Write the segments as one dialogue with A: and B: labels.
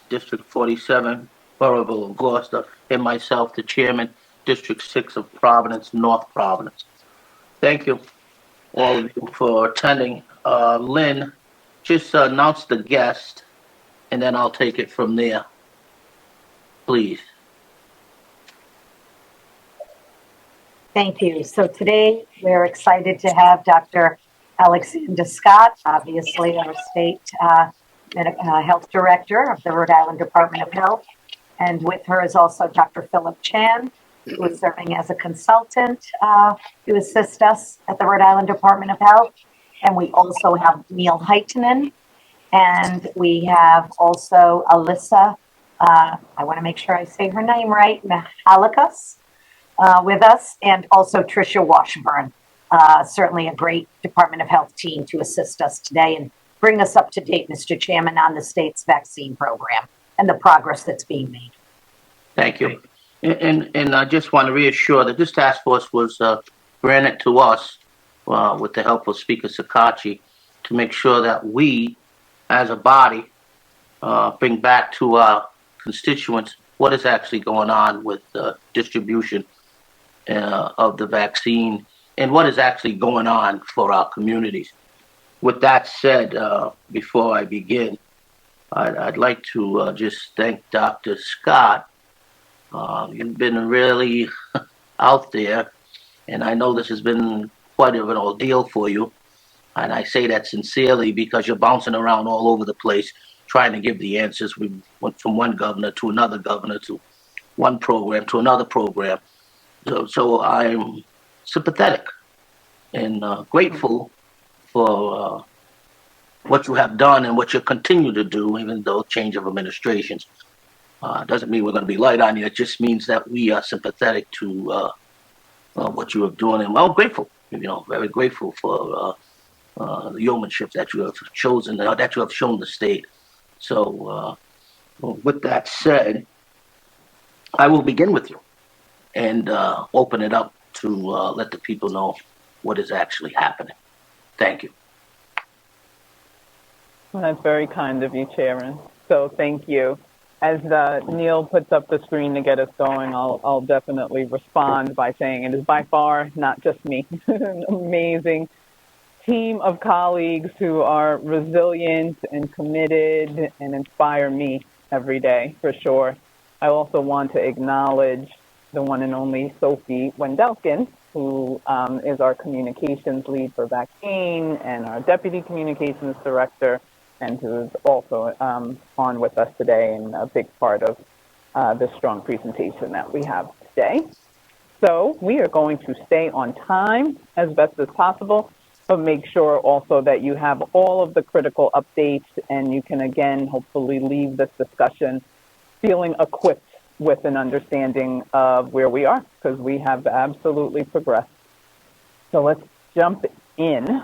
A: District 47, Borough of Gloucester, and myself, the chairman, District 6 of Providence, North Providence. Thank you, all of you, for attending. Lynn, just announce the guest, and then I'll take it from there, please.
B: Thank you. So today we're excited to have Dr. Alexander Scott, obviously our state health director of the Rhode Island Department of Health. And with her is also Dr. Philip Chan, who is serving as a consultant to assist us at the Rhode Island Department of Health. And we also have Neil Heitenan, and we have also Alyssa, I want to make sure I say her name right, Mahalikas, with us, and also Trisha Washburn, certainly a great Department of Health team to assist us today and bring us up to date, Mr. Chairman, on the state's vaccine program and the progress that's being made.
A: Thank you. And I just want to reassure that this task force was granted to us with the help of Speaker Sakachi to make sure that we, as a body, bring back to our constituents what is actually going on with distribution of the vaccine and what is actually going on for our communities. With that said, before I begin, I'd like to just thank Dr. Scott. You've been really out there, and I know this has been quite of an ordeal for you. And I say that sincerely because you're bouncing around all over the place trying to give the answers. We went from one governor to another governor to one program to another program. So I'm sympathetic and grateful for what you have done and what you continue to do, even though change of administrations. Doesn't mean we're going to be light on you. It just means that we are sympathetic to what you are doing, and I'm grateful. Very grateful for the yeomanship that you have chosen, that you have shown the state. So, with that said, I will begin with you and open it up to let the people know what is actually happening. Thank you.
C: Well, that's very kind of you, Chairman. So thank you. As Neil puts up the screen to get us going, I'll definitely respond by saying it is by far not just me. An amazing team of colleagues who are resilient and committed and inspire me every day, for sure. I also want to acknowledge the one and only Sophie Wendelskin, who is our communications lead for vaccine and our deputy communications director, and who is also on with us today and a big part of this strong presentation that we have today. So we are going to stay on time as best as possible, but make sure also that you have all of the critical updates and you can, again, hopefully leave this discussion feeling equipped with an understanding of where we are, because we have absolutely progressed. So let's jump in.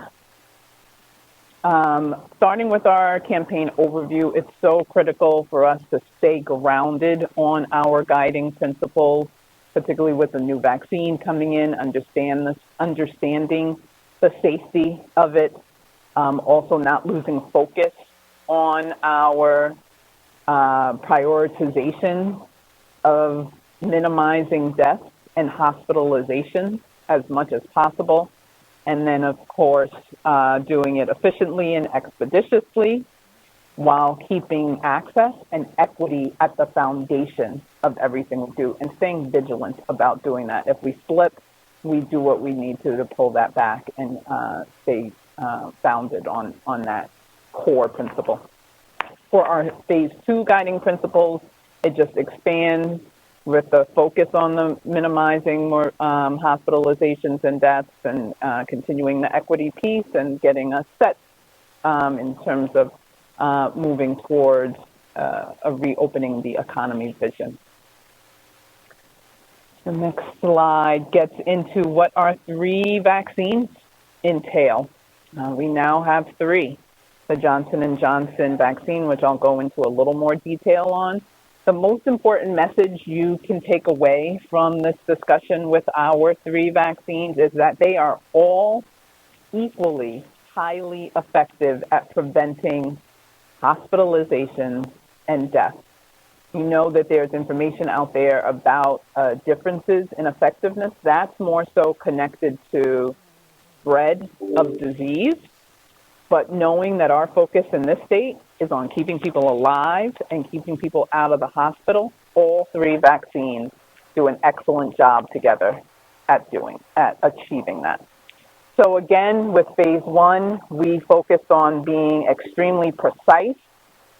C: Starting with our campaign overview, it's so critical for us to stay grounded on our guiding principles, particularly with the new vaccine coming in, understanding the safety of it, also not losing focus on our prioritization of minimizing deaths and hospitalizations as much as possible. And then, of course, doing it efficiently and expeditiously while keeping access and equity at the foundation of everything we do and staying vigilant about doing that. If we slip, we do what we need to pull that back and stay founded on that core principle. For our phase 2 guiding principles, it just expands with the focus on the minimizing more hospitalizations and deaths and continuing the equity piece and getting us set in terms of moving towards a reopening the economy vision. The next slide gets into what our 3 vaccines entail. We now have 3. The Johnson & Johnson vaccine, which I'll go into a little more detail on. The most important message you can take away from this discussion with our 3 vaccines is that they are all equally highly effective at preventing hospitalizations and death We know that there's information out there about differences in effectiveness. That's more so connected to spread of disease, but knowing that our focus in this state is on keeping people alive and keeping people out of the hospital, all three vaccines do an excellent job together at achieving that. So again, with phase one, we focused on being extremely precise.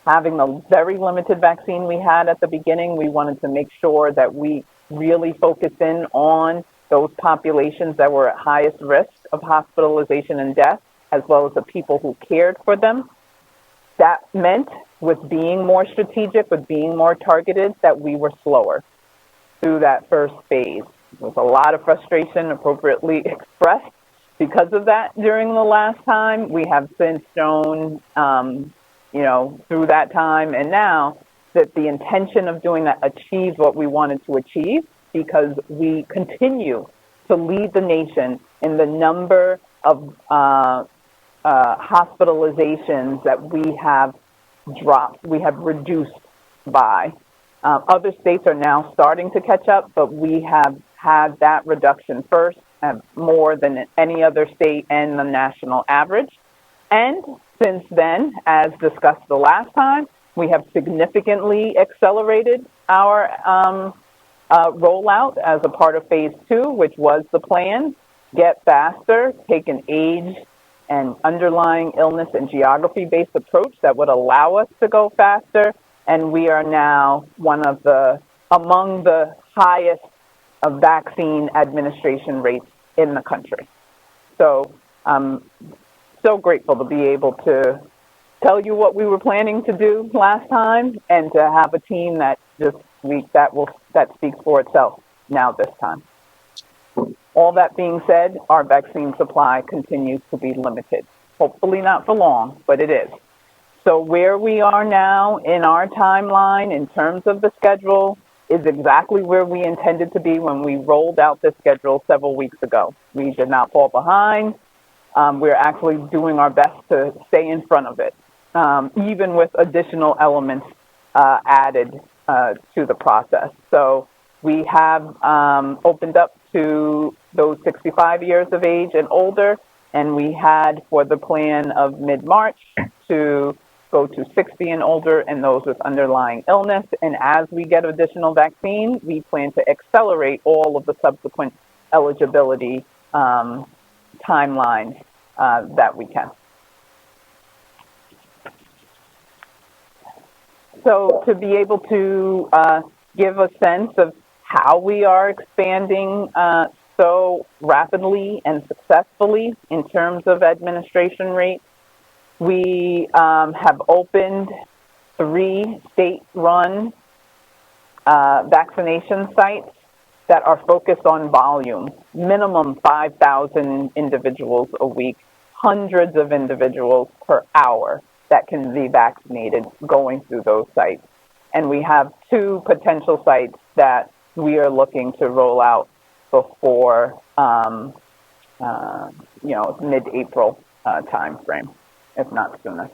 C: Having the very limited vaccine we had at the beginning, we wanted to make sure that we really focused in on those populations that were at highest risk of hospitalization and death, as well as the people who cared for them. That meant, with being more strategic, with being more targeted, that we were slower through that first phase. There was a lot of frustration appropriately expressed because of that during the last time. We have since shown, through that time and now, that the intention of doing that achieved what we wanted to achieve, because we continue to lead the nation in the number of hospitalizations that we have reduced by. Other states are now starting to catch up, but we have had that reduction first, more than any other state and the national average. And since then, as discussed the last time, we have significantly accelerated our rollout as a part of phase two, which was the plan. Get faster, take an age and underlying illness and geography-based approach that would allow us to go faster. And we are now among the highest of vaccine administration rates in the country. So I'm so grateful to be able to tell you what we were planning to do last time, and to have a team that that speaks for itself now this time. All that being said, our vaccine supply continues to be limited. Hopefully not for long, but it is. So where we are now in our timeline in terms of the schedule is exactly where we intended to be when we rolled out this schedule several weeks ago. We did not fall behind. We're actually doing our best to stay in front of it, even with additional elements added to the process. So we have opened up to those 65 years of age and older, and we had for the plan of mid-March to go to 60 and older and those with underlying illness. And as we get additional vaccine, we plan to accelerate all of the subsequent eligibility timelines that we can. So to be able to give a sense of how we are expanding so rapidly and successfully in terms of administration rate, we have opened 3 state-run vaccination sites that are focused on volume, minimum 5,000 individuals a week, hundreds of individuals per hour that can be vaccinated going through those sites. And we have 2 potential sites that we are looking to roll out before, mid-April time frame, if not sooner.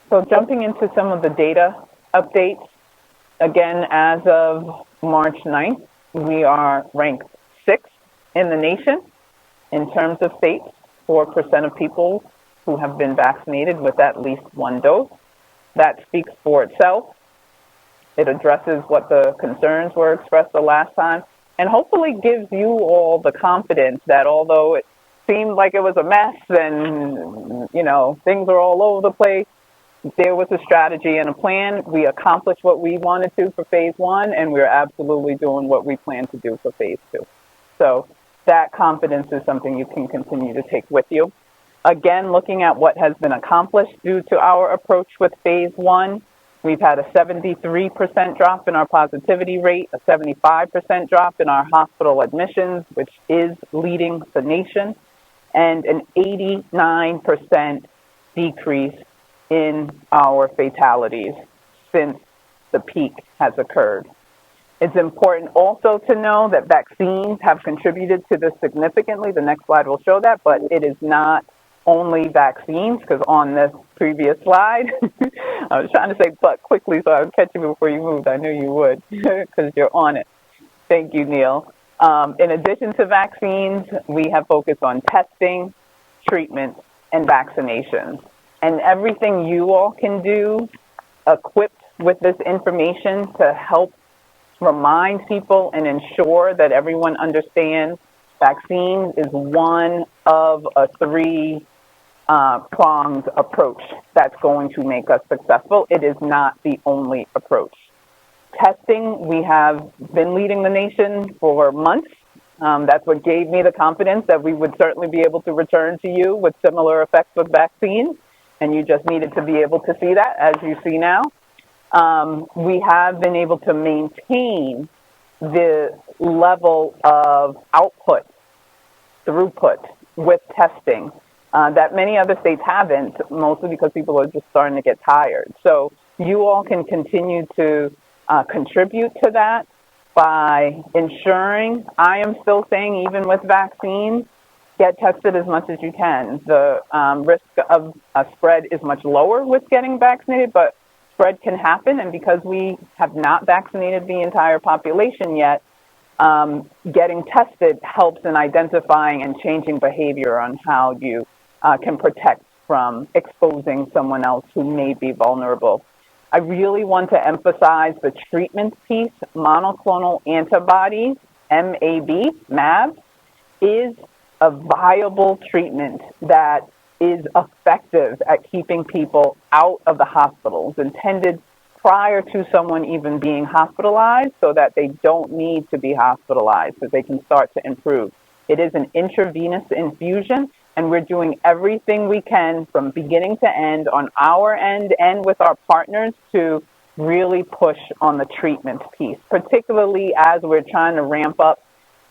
C: So jumping into some of the data updates, again, as of March 9th, we are ranked 6th in the nation in terms of states, 4% of people who have been vaccinated with at least 1 dose. That speaks for itself. It addresses what the concerns were expressed the last time, and hopefully gives you all the confidence that although it seemed like it was a mess and, things are all over the place, there was a strategy and a plan. We accomplished what we wanted to for phase 1, and we're absolutely doing what we plan to do for phase 2. So that confidence is something you can continue to take with you. Again, looking at what has been accomplished due to our approach with phase 1, we've had a 73% drop in our positivity rate, a 75% drop in our hospital admissions, which is leading the nation, and an 89% decrease in our fatalities since the peak has occurred. It's important also to know that vaccines have contributed to this significantly. The next slide will show that, but it is not only vaccines, because on this previous slide, I was trying to say but quickly so I would catch you before you moved. I knew you would because you're on it. Thank you, Neil. In addition to vaccines, we have focused on testing, treatment, and vaccinations. And everything you all can do equipped with this information to help remind people and ensure that everyone understands vaccines is one of a three-pronged approach that's going to make us successful. It is not the only approach. Testing, we have been leading the nation for months. That's what gave me the confidence that we would certainly be able to return to you with similar effects with vaccines, and you just needed to be able to see that, as you see now. We have been able to maintain the level of output, throughput with testing that many other states haven't, mostly because people are just starting to get tired. So you all can continue to contribute to that by ensuring, I am still saying, even with vaccines, get tested as much as you can. The risk of a spread is much lower with getting vaccinated, but spread can happen, and because we have not vaccinated the entire population yet, getting tested helps in identifying and changing behavior on how you can protect from exposing someone else who may be vulnerable. I really want to emphasize the treatment piece. Monoclonal antibodies, MAB, is a viable treatment that is effective at keeping people out of the hospitals, intended prior to someone even being hospitalized so that they don't need to be hospitalized, so they can start to improve. It is an intravenous infusion, and we're doing everything we can from beginning to end on our end and with our partners to really push on the treatment piece, particularly as we're trying to ramp up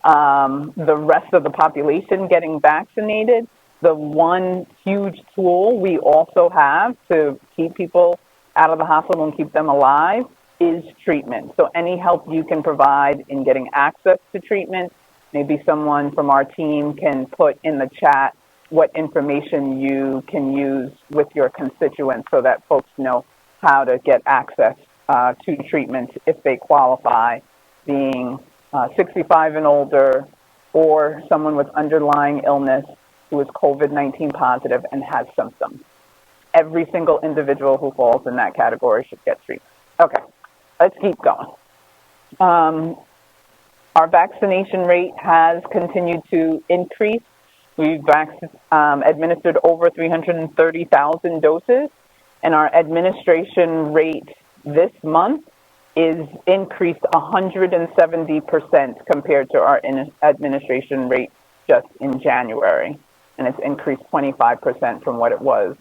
C: the rest of the population getting vaccinated. The one huge tool we also have to keep people out of the hospital and keep them alive is treatment. So any help you can provide in getting access to treatment, maybe someone from our team can put in the chat what information you can use with your constituents so that folks know how to get access to treatment if they qualify, being 65 and older or someone with underlying illness who is COVID-19 positive and has symptoms. Every single individual who falls in that category should get treatment. Okay, let's keep going. Our vaccination rate has continued to increase. We've administered over 330,000 doses, and our administration rate this month is increased 170% compared to our administration rate just in January. And it's increased 25% from what it was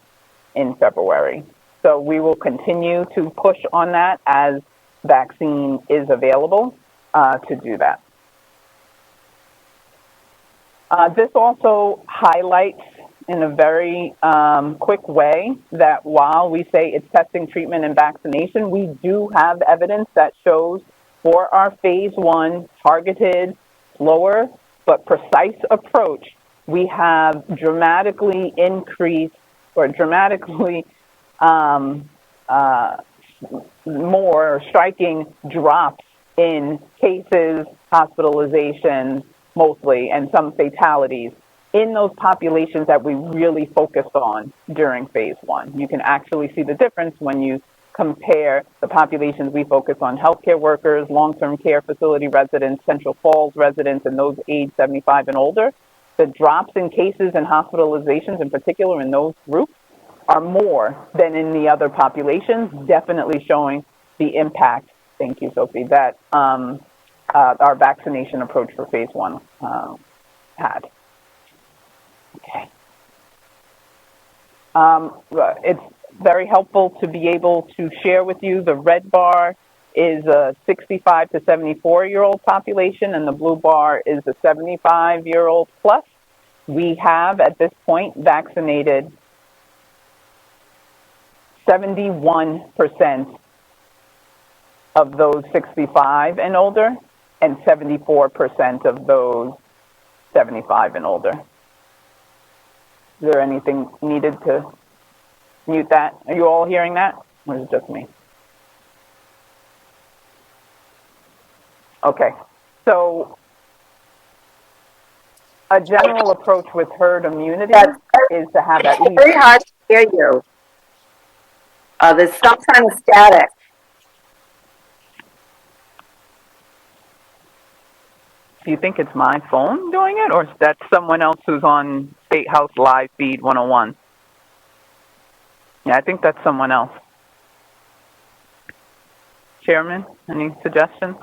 C: in February. So we will continue to push on that as vaccine is available to do that. This also highlights in a very quick way that while we say it's testing, treatment, and vaccination, we do have evidence that shows for our phase 1 targeted, slower, but precise approach, we have dramatically increased or dramatically more striking drops in cases, hospitalizations, mostly, and some fatalities in those populations that we really focused on during phase 1. You can actually see the difference when you compare the populations we focus on: healthcare workers, long-term care facility residents, Central Falls residents, and those aged 75 and older. The drops in cases and hospitalizations, in particular in those groups, are more than in the other populations, definitely showing the impact, thank you, Sophie, that our vaccination approach for phase 1 had. Okay. It's very helpful to be able to share with you. The red bar is a 65 to 74-year-old population, and the blue bar is a 75-year-old plus. We have, at this point, vaccinated 71% of those 65 and older, and 74% of those 75 and older. Is there anything needed to mute that? Are you all hearing that? Or is it just me? Okay. So a general approach with herd immunity
D: That's
C: is to have at
D: it's
C: least.
D: very hard to hear you. There's some kind of static.
C: Do you think it's my phone doing it, or is that someone else who's on State House Live Feed 101? Yeah, I think that's someone else. Chairman, any suggestions?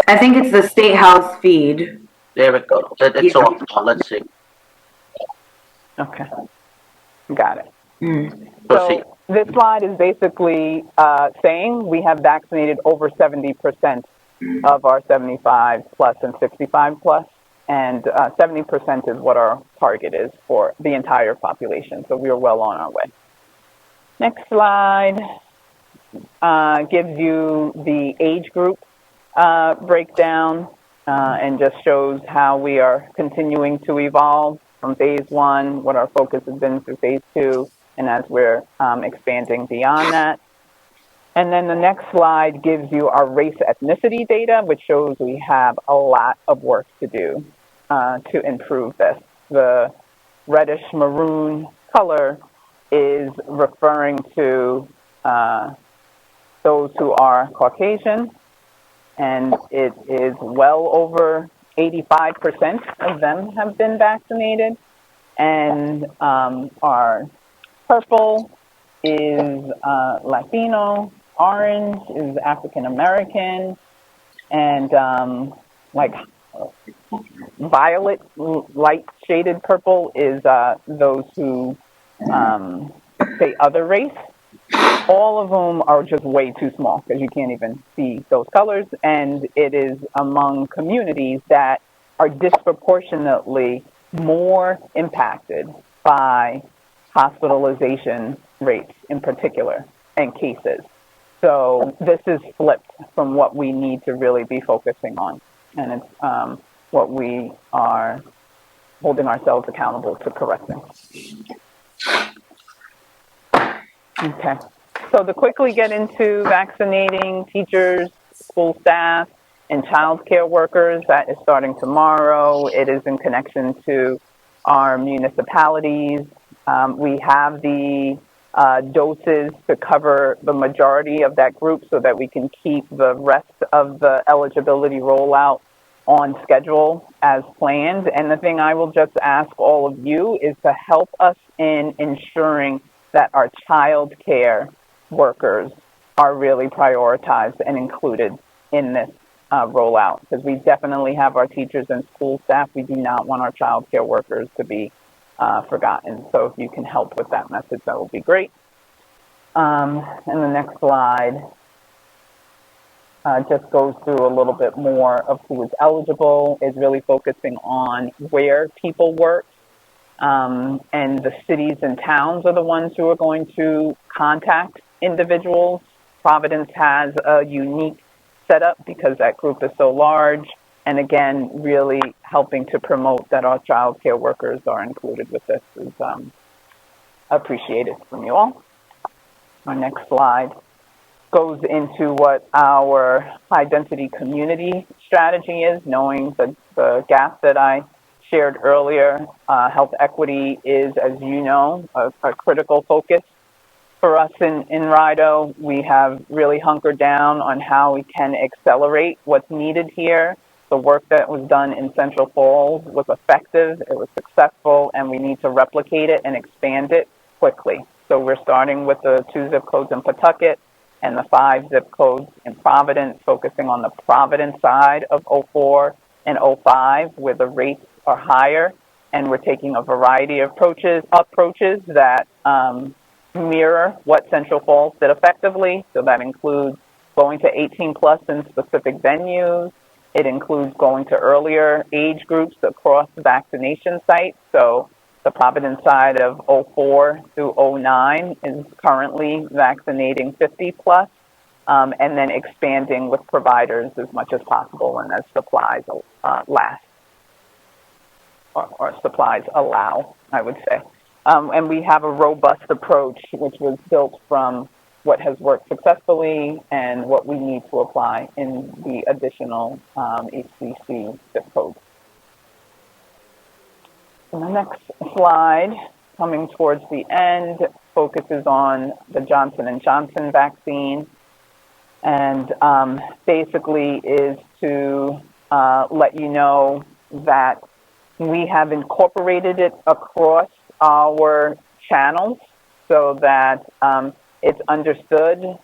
E: I think it's the State House feed.
A: There it goes. It's
E: Yeah.
A: off now. Let's see.
C: Okay, got it.
A: Proceed.
C: So this slide is basically saying we have vaccinated over 70% of our 75 plus and 65 plus, and 70% is what our target is for the entire population. So we are well on our way. Next slide gives you the age group breakdown and just shows how we are continuing to evolve from phase 1, what our focus has been through phase 2, and as we're expanding beyond that. And then the next slide gives you our race ethnicity data, which shows we have a lot of work to do to improve this. The reddish maroon color is referring to those who are Caucasian, and it is well over 85% of them have been vaccinated. And our purple is Latino, orange is African American, and like violet, light shaded purple is those who say other race. All of them are just way too small because you can't even see those colors, and it is among communities that are disproportionately more impacted by hospitalization rates in particular and cases. So this is flipped from what we need to really be focusing on, and it's what we are holding ourselves accountable to correcting. Okay. So to quickly get into vaccinating teachers, school staff, and childcare workers, that is starting tomorrow. It is in connection to our municipalities. We have the doses to cover the majority of that group so that we can keep the rest of the eligibility rollout on schedule as planned. And the thing I will just ask all of you is to help us in ensuring that our child care workers are really prioritized and included in this rollout, because we definitely have our teachers and school staff. We do not want our child care workers to be forgotten. So if you can help with that message, that would be great. And the next slide just goes through a little bit more of who is eligible, is really focusing on where people work. And the cities and towns are the ones who are going to contact individuals. Providence has a unique setup because that group is so large. And again, really helping to promote that our child care workers are included with this is appreciated from you all. Our next slide goes into what our high density community strategy is, knowing the gap that I shared earlier. Health equity is, as you know, a critical focus for us in RIDO. We have really hunkered down on how we can accelerate what's needed here. The work that was done in Central Falls was effective, it was successful, and we need to replicate it and expand it quickly. So we're starting with the 2 zip codes in Pawtucket and the 5 zip codes in Providence, focusing on the Providence side of 04 and 05, where the rates are higher, and we're taking a variety of approaches that mirror what Central Falls did effectively. So that includes going to 18 plus in specific venues. It includes going to earlier age groups across vaccination sites. So the Providence side of 04 through 09 is currently vaccinating 50 plus, and then expanding with providers as much as possible and as supplies last. or supplies allow, I would say. And we have a robust approach, which was built from what has worked successfully and what we need to apply in the additional HCC zip codes. And the next slide, coming towards the end, focuses on the Johnson & Johnson vaccine, and basically is to let you know that we have incorporated it across our channels so that it's understood.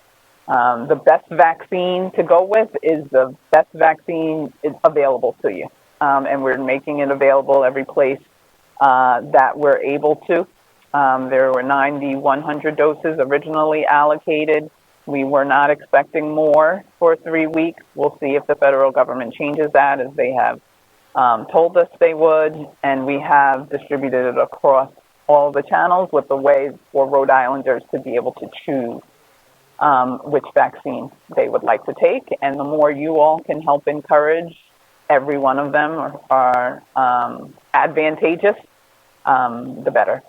C: The best vaccine to go with is the best vaccine available to you. And we're making it available every place that we're able to. There were 9,100 doses originally allocated. We were not expecting more for 3 weeks. We'll see if the federal government changes that, as they have told us they would. And we have distributed it across all the channels with the way for Rhode Islanders to be able to choose which vaccine they would like to take. And the more you all can help encourage, every one of them are advantageous, the better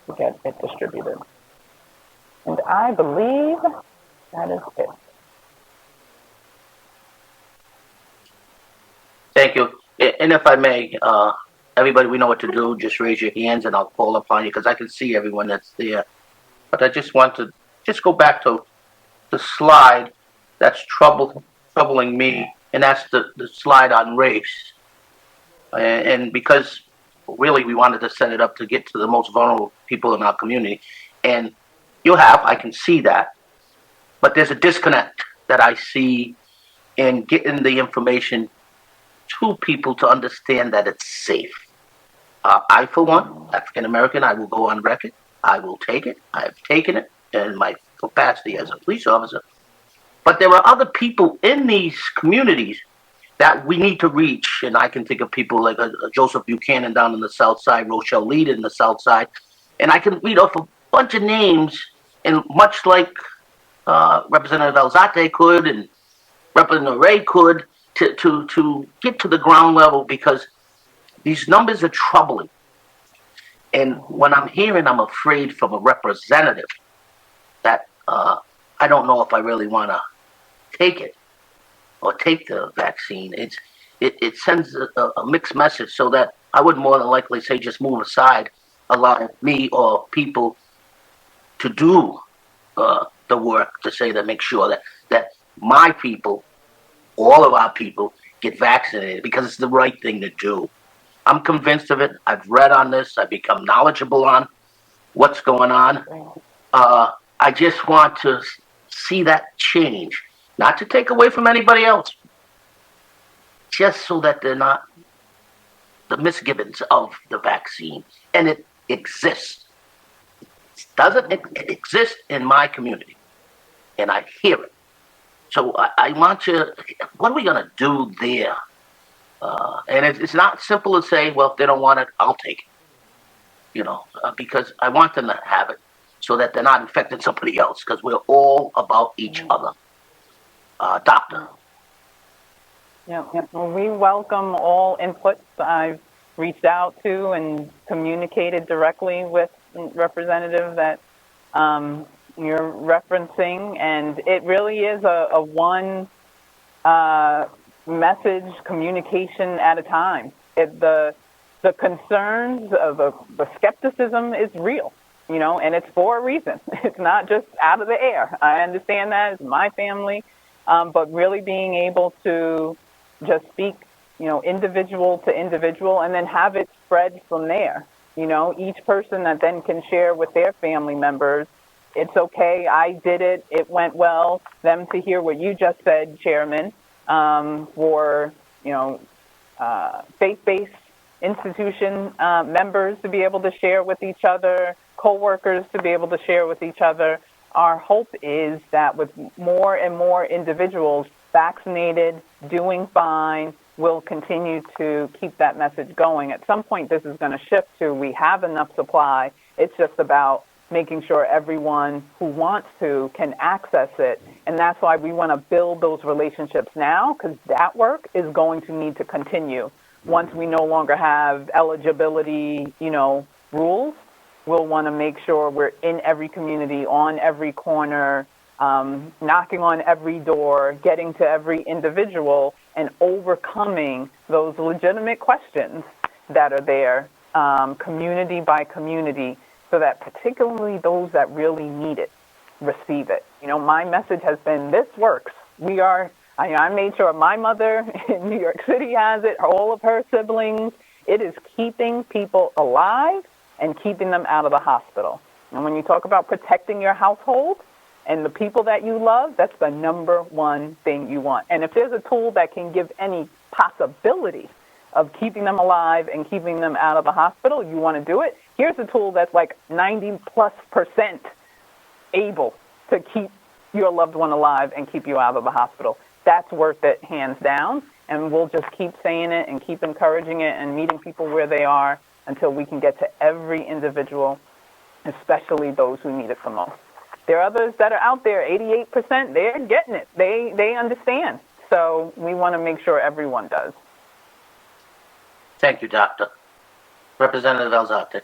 C: to get it distributed. And I believe that is it.
A: Thank you. And if I may, everybody, we know what to do. Just raise your hands and I'll call upon you because I can see everyone that's there. But I just want to just go back to the slide that's troubling me, and that's the slide on race. And because really we wanted to set it up to get to the most vulnerable people in our community. And I can see that. But there's a disconnect that I see in getting the information to people to understand that it's safe. I, for one, African American, I will go on record. I will take it. I have taken it in my capacity as a police officer. But there are other people in these communities that we need to reach. And I can think of people like Joseph Buchanan down in the South Side, Rochelle Lead in the South Side. And I can read off a bunch of names, and much like Representative Alzate could and Representative Ray could, to get to the ground level, because these numbers are troubling. And when I'm hearing, I'm afraid from a representative that I don't know if I really want to take it or take the vaccine. It sends a mixed message, so that I would more than likely say just move aside, allow me or people to do the work to say that, make sure that my people, all of our people, get vaccinated, because it's the right thing to do. I'm convinced of it. I've read on this. I've become knowledgeable on what's going on. I just want to see that change, not to take away from anybody else, just so that they're not the misgivings of the vaccine. And it exists. It exists in my community, and I hear it. So I want you, what are we going to do there? And it's not simple to say, well, if they don't want it, I'll take it. Because I want them to have it so that they're not infecting somebody else, because we're all about each other. Doctor.
C: Yeah. Well, we welcome all inputs. I've reached out to and communicated directly with representative that you're referencing, and it really is a one message communication at a time. The concerns of the skepticism is real, and it's for a reason. It's not just out of the air. I understand that. It's my family, but really being able to just speak, individual to individual, and then have it spread from there. Each person that then can share with their family members, it's okay, I did it, it went well. Them to hear what you just said, Chairman, for, faith-based institution members to be able to share with each other, co-workers to be able to share with each other. Our hope is that with more and more individuals vaccinated, doing fine, we'll continue to keep that message going. At some point, this is going to shift to we have enough supply. It's just about making sure everyone who wants to can access it. And that's why we want to build those relationships now, because that work is going to need to continue once we no longer have eligibility, rules, we'll want to make sure we're in every community, on every corner, knocking on every door, getting to every individual, and overcoming those legitimate questions that are there, community by community, so that particularly those that really need it receive it. My message has been, this works. I made sure my mother in New York City has it, all of her siblings. It is keeping people alive and keeping them out of the hospital. And when you talk about protecting your household and the people that you love, that's the number one thing you want. And if there's a tool that can give any possibility of keeping them alive and keeping them out of the hospital, you want to do it. Here's a tool that's like 90+% able to keep your loved one alive and keep you out of the hospital. That's worth it, hands down. And we'll just keep saying it and keep encouraging it and meeting people where they are until we can get to every individual, especially those who need it the most. There are others that are out there, 88%, they're getting it. They understand. So we want to make sure everyone does.
A: Thank you, Doctor. Representative Alzate.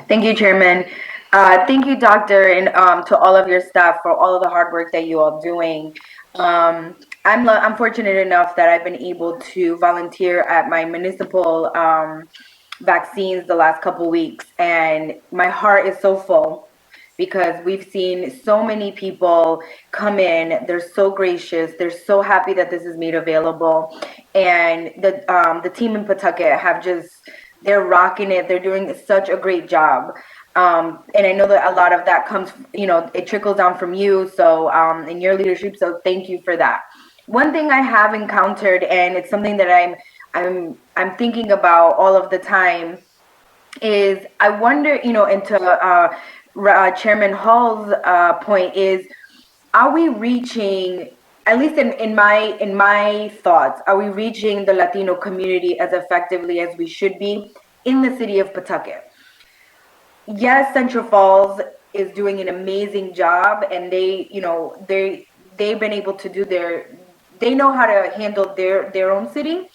E: Thank you, Chairman. Thank you, Doctor, and to all of your staff for all of the hard work that you all doing. I'm fortunate enough that I've been able to volunteer at my municipal vaccines the last couple weeks, and my heart is so full because we've seen so many people come in. They're so gracious. They're so happy that this is made available, and the team in Pawtucket they're rocking it. They're doing such a great job. And I know that a lot of that comes, it trickles down from you. So, in your leadership. So thank you for that. One thing I have encountered, and it's something that I'm thinking about all of the time, is I wonder, into Chairman Hall's point is, are we reaching, at least in my thoughts, are we reaching the Latino community as effectively as we should be in the city of Pawtucket? Yes, Central Falls is doing an amazing job, and they've been able to they know how to handle their own city.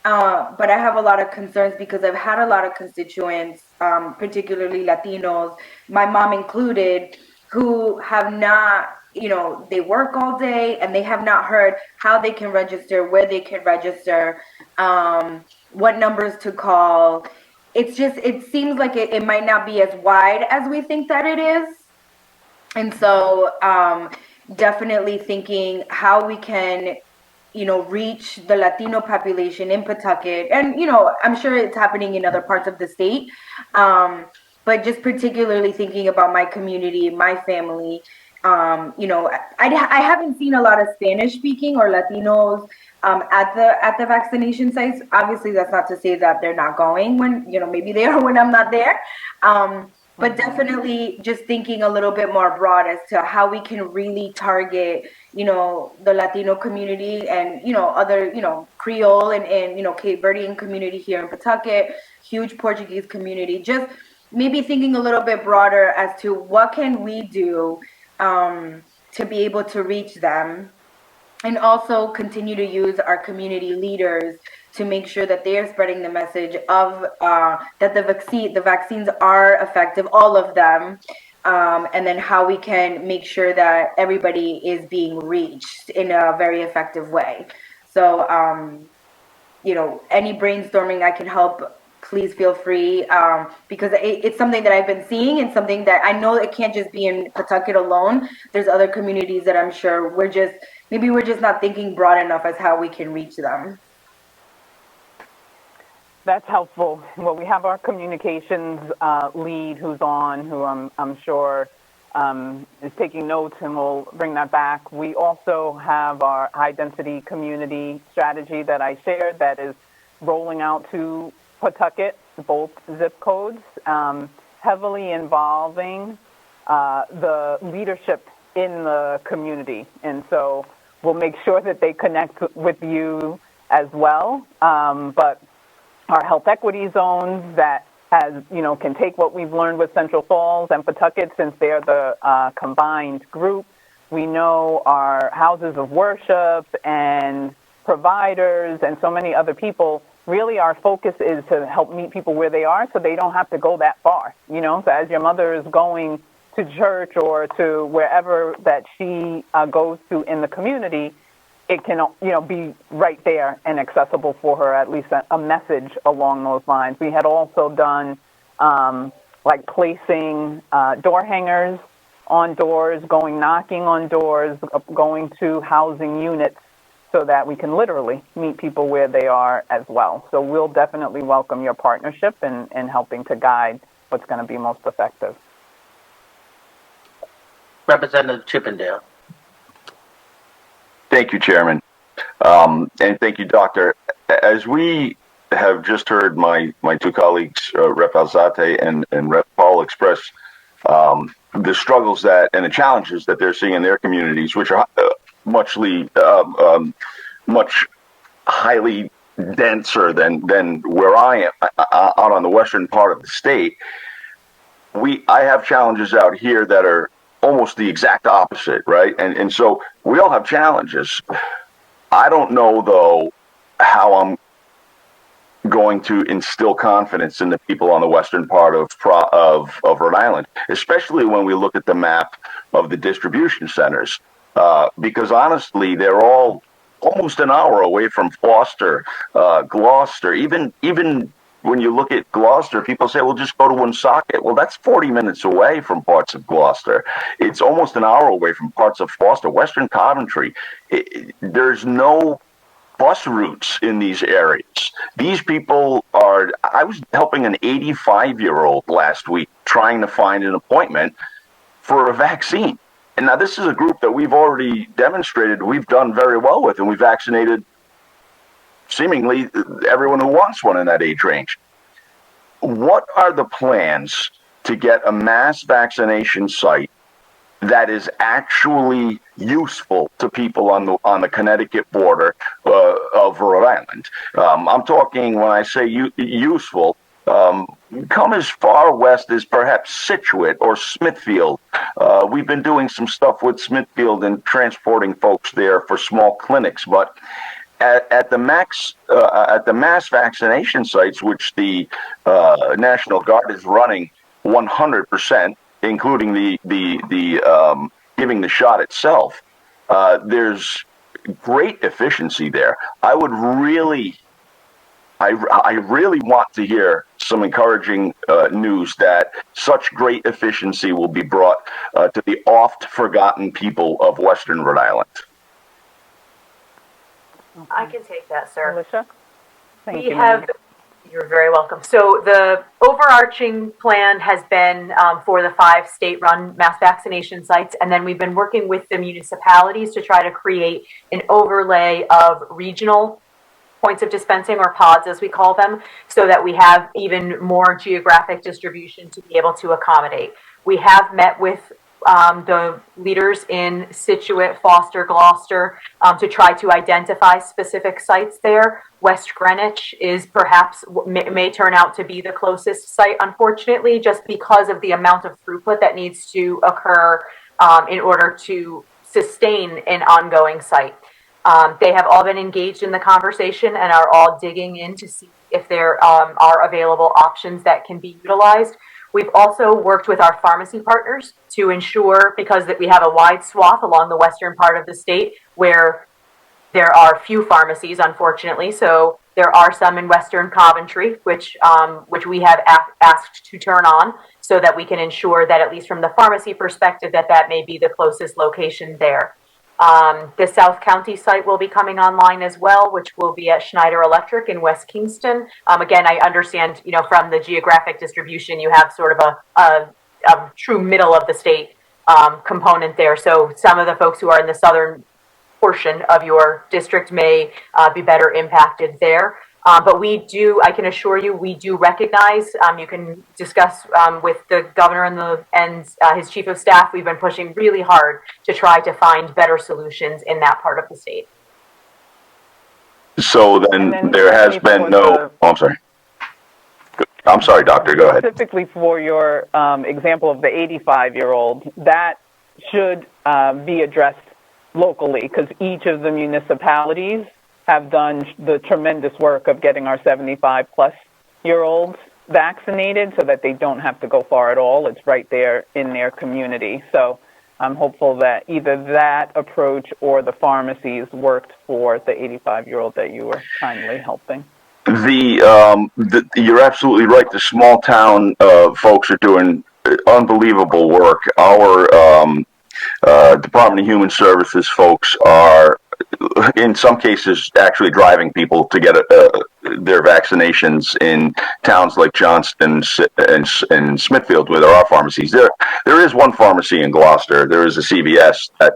E: But I have a lot of concerns because I've had a lot of constituents, particularly Latinos, my mom included, who have not, they work all day and they have not heard how they can register, where they can register, what numbers to call. It seems like it might not be as wide as we think that it is. And so definitely thinking how we can, reach the Latino population in Pawtucket. And, I'm sure it's happening in other parts of the state. But just particularly thinking about my community, my family, I haven't seen a lot of Spanish speaking or Latinos at the vaccination sites. Obviously, that's not to say that they're not going when, maybe they are when I'm not there. But definitely just thinking a little bit more broad as to how we can really target, the Latino community and, other, Creole and Cape Verdean community here in Pawtucket, huge Portuguese community, just maybe thinking a little bit broader as to what can we do to be able to reach them, and also continue to use our community leaders to make sure that they are spreading the message of that the vaccines are effective, all of them, and then how we can make sure that everybody is being reached in a very effective way. So, any brainstorming I can help, please feel free, because it's something that I've been seeing and something that I know it can't just be in Pawtucket alone. There's other communities that I'm sure we're just not thinking broad enough as how we can reach them.
C: That's helpful. Well, we have our communications lead who I'm sure is taking notes, and we'll bring that back. We also have our high density community strategy that I shared that is rolling out to Pawtucket, both zip codes, heavily involving the leadership in the community. And so we'll make sure that they connect with you as well. But our health equity zones that can take what we've learned with Central Falls and Pawtucket, since they're the combined group. We know our houses of worship and providers and so many other people, really our focus is to help meet people where they are so they don't have to go that far, So as your mother is going to church or to wherever that she goes to in the community, it can, be right there and accessible for her, at least a message along those lines. We had also done like placing door hangers on doors, knocking on doors, going to housing units so that we can literally meet people where they are as well. So we'll definitely welcome your partnership in helping to guide what's going to be most effective.
A: Representative Chippendale.
F: Thank you, Chairman. And thank you, Doctor. As we have just heard my two colleagues, Rep. Alzate and Rep. Paul, express the struggles and the challenges that they're seeing in their communities, which are much highly denser than where I am, out on the western part of the state. I have challenges out here that are almost the exact opposite, right? And so we all have challenges. I don't know, though, how I'm going to instill confidence in the people on the western part of Rhode Island, especially when we look at the map of the distribution centers, because honestly, they're all almost an hour away from Foster, Gloucester. Even when you look at Gloucester, people say, well, just go to Woonsocket. Well, that's 40 minutes away from parts of Gloucester. It's almost an hour away from parts of Foster, Western Coventry. There's no bus routes in these areas. These people I was helping an 85-year-old last week trying to find an appointment for a vaccine. And now this is a group that we've already demonstrated we've done very well with, and we vaccinated seemingly everyone who wants one in that age range. What are the plans to get a mass vaccination site that is actually useful to people on the Connecticut border of Rhode Island? I'm talking, when I say useful, come as far west as perhaps Scituate or Smithfield. We've been doing some stuff with Smithfield and transporting folks there for small clinics, but at the mass vaccination sites, which the National Guard is running 100%, including the giving the shot itself, there's great efficiency there. I really want to hear some encouraging news that such great efficiency will be brought to the oft-forgotten people of Western Rhode Island.
G: I can take that, sir.
C: Alicia? Thank you.
G: You're very welcome. So the overarching plan has been for the 5 state-run mass vaccination sites, and then we've been working with the municipalities to try to create an overlay of regional points of dispensing, or pods as we call them, so that we have even more geographic distribution to be able to accommodate. We have met with the leaders in Scituate, Foster, Gloucester, to try to identify specific sites there. West Greenwich is perhaps, may turn out to be the closest site, unfortunately, just because of the amount of throughput that needs to occur in order to sustain an ongoing site. They have all been engaged in the conversation and are all digging in to see if there are available options that can be utilized. We've also worked with our pharmacy partners to ensure, because that we have a wide swath along the western part of the state where there are few pharmacies, unfortunately. So there are some in Western Coventry, which we have asked to turn on, so that we can ensure that, at least from the pharmacy perspective, that may be the closest location there. The South County site will be coming online as well, which will be at Schneider Electric in West Kingston. Again, I understand, from the geographic distribution, you have sort of a true middle of the state component there. So some of the folks who are in the southern portion of your district may be better impacted there. But I can assure you, we do recognize, you can discuss with the governor and his chief of staff. We've been pushing really hard to try to find better solutions in that part of the state.
F: So then there has been no, I'm sorry. I'm sorry, doctor, go ahead.
C: Specifically for your example of the 85-year-old, that should be addressed locally, because each of the municipalities have done the tremendous work of getting our 75-plus-year-olds vaccinated so that they don't have to go far at all. It's right there in their community. So I'm hopeful that either that approach or the pharmacies worked for the 85-year-old that you were kindly helping.
F: You're absolutely right. The small town folks are doing unbelievable work. Our Department of Human Services folks are, in some cases, actually driving people to get their vaccinations in towns like Johnston and Smithfield, where there are pharmacies. There is one pharmacy in Gloucester. There is a CVS that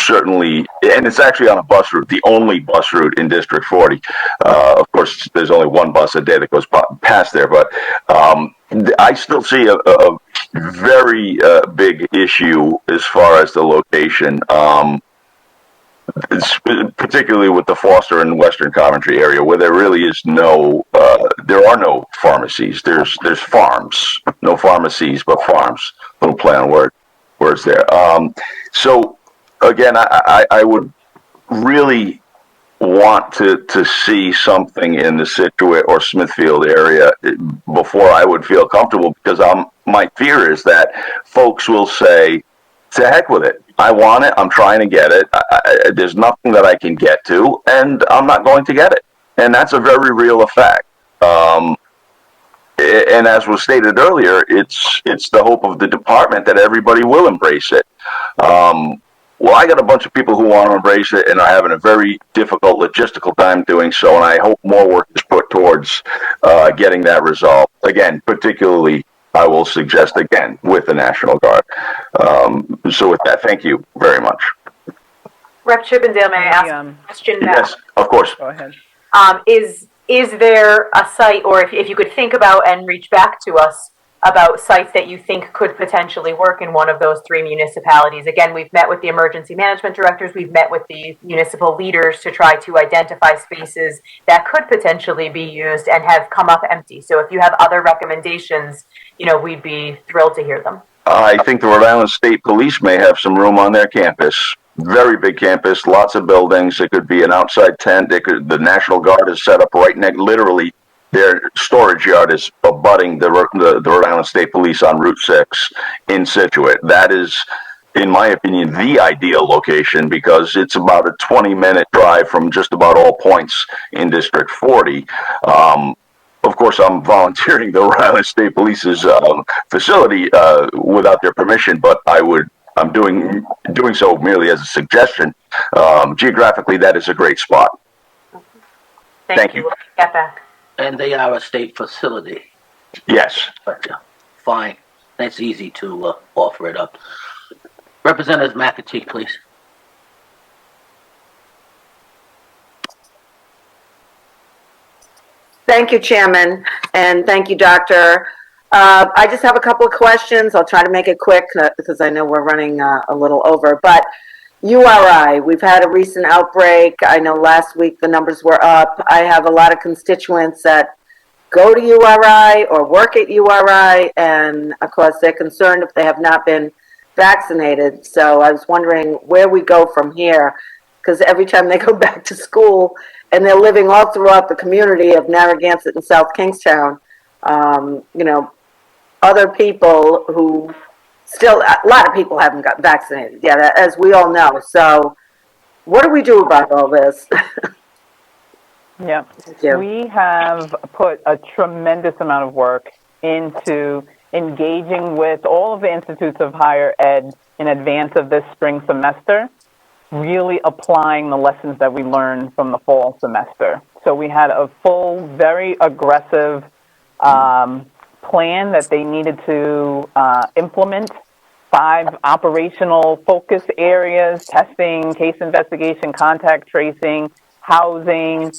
F: certainly, and it's actually on a bus route, the only bus route in District 40. Of course, there's only one bus a day that goes past there, but I still see a very big issue as far as the location, particularly with the Foster and Western Coventry area, where there really is there are no pharmacies. There's farms, no pharmacies, but farms. Little play on words there. So again, I would really want to see something in the Scituate or Smithfield area before I would feel comfortable, because my fear is that folks will say, to heck with it. I want it. I'm trying to get it. There's nothing that I can get to, and I'm not going to get it. And that's a very real effect. And as was stated earlier, it's the hope of the department that everybody will embrace it. Well, I got a bunch of people who want to embrace it and are having a very difficult logistical time doing so, and I hope more work is put towards getting that resolved. Again, particularly, I will suggest again with the National Guard. So with that, thank you very much.
G: Rep. Chippendale, may I ask a question now?
F: Yes, of course.
C: Go ahead.
G: Is there a site, or if you could think about and reach back to us about sites that you think could potentially work in one of those three municipalities? Again, we've met with the emergency management directors, we've met with the municipal leaders to try to identify spaces that could potentially be used and have come up empty. So if you have other recommendations, we'd be thrilled to hear them.
F: I think the Rhode Island State Police may have some room on their campus. Very big campus, lots of buildings. It could be an outside tent. The National Guard is set up right next, literally, their storage yard is abutting the Rhode Island State Police on Route 6 in Scituate. That is, in my opinion, the ideal location, because it's about a 20-minute drive from just about all points in District 40. Of course, I'm volunteering the Rhode Island State Police's facility without their permission, but I'm doing so merely as a suggestion. Geographically, that is a great spot. Thank you.
G: We'll get back.
A: And they are a state facility.
F: Yes.
A: But, fine. That's easy to offer it up. Representative McAtee, please.
D: Thank you, Chairman, and thank you, Doctor. I just have a couple of questions. I'll try to make it quick because I know we're running a little over. But URI, we've had a recent outbreak. I know last week the numbers were up. I have a lot of constituents that go to URI or work at URI, and of course they're concerned if they have not been vaccinated. So I was wondering where we go from here, because every time they go back to school, and they're living all throughout the community of Narragansett and South Kingstown, other people who still, a lot of people haven't got vaccinated, as we all know. So what do we do about all this?
C: Yeah, we have put a tremendous amount of work into engaging with all of the institutes of higher ed in advance of this spring semester, really applying the lessons that we learned from the fall semester. So we had a full, very aggressive plan that they needed to implement. 5 operational focus areas: testing, case investigation, contact tracing, housing,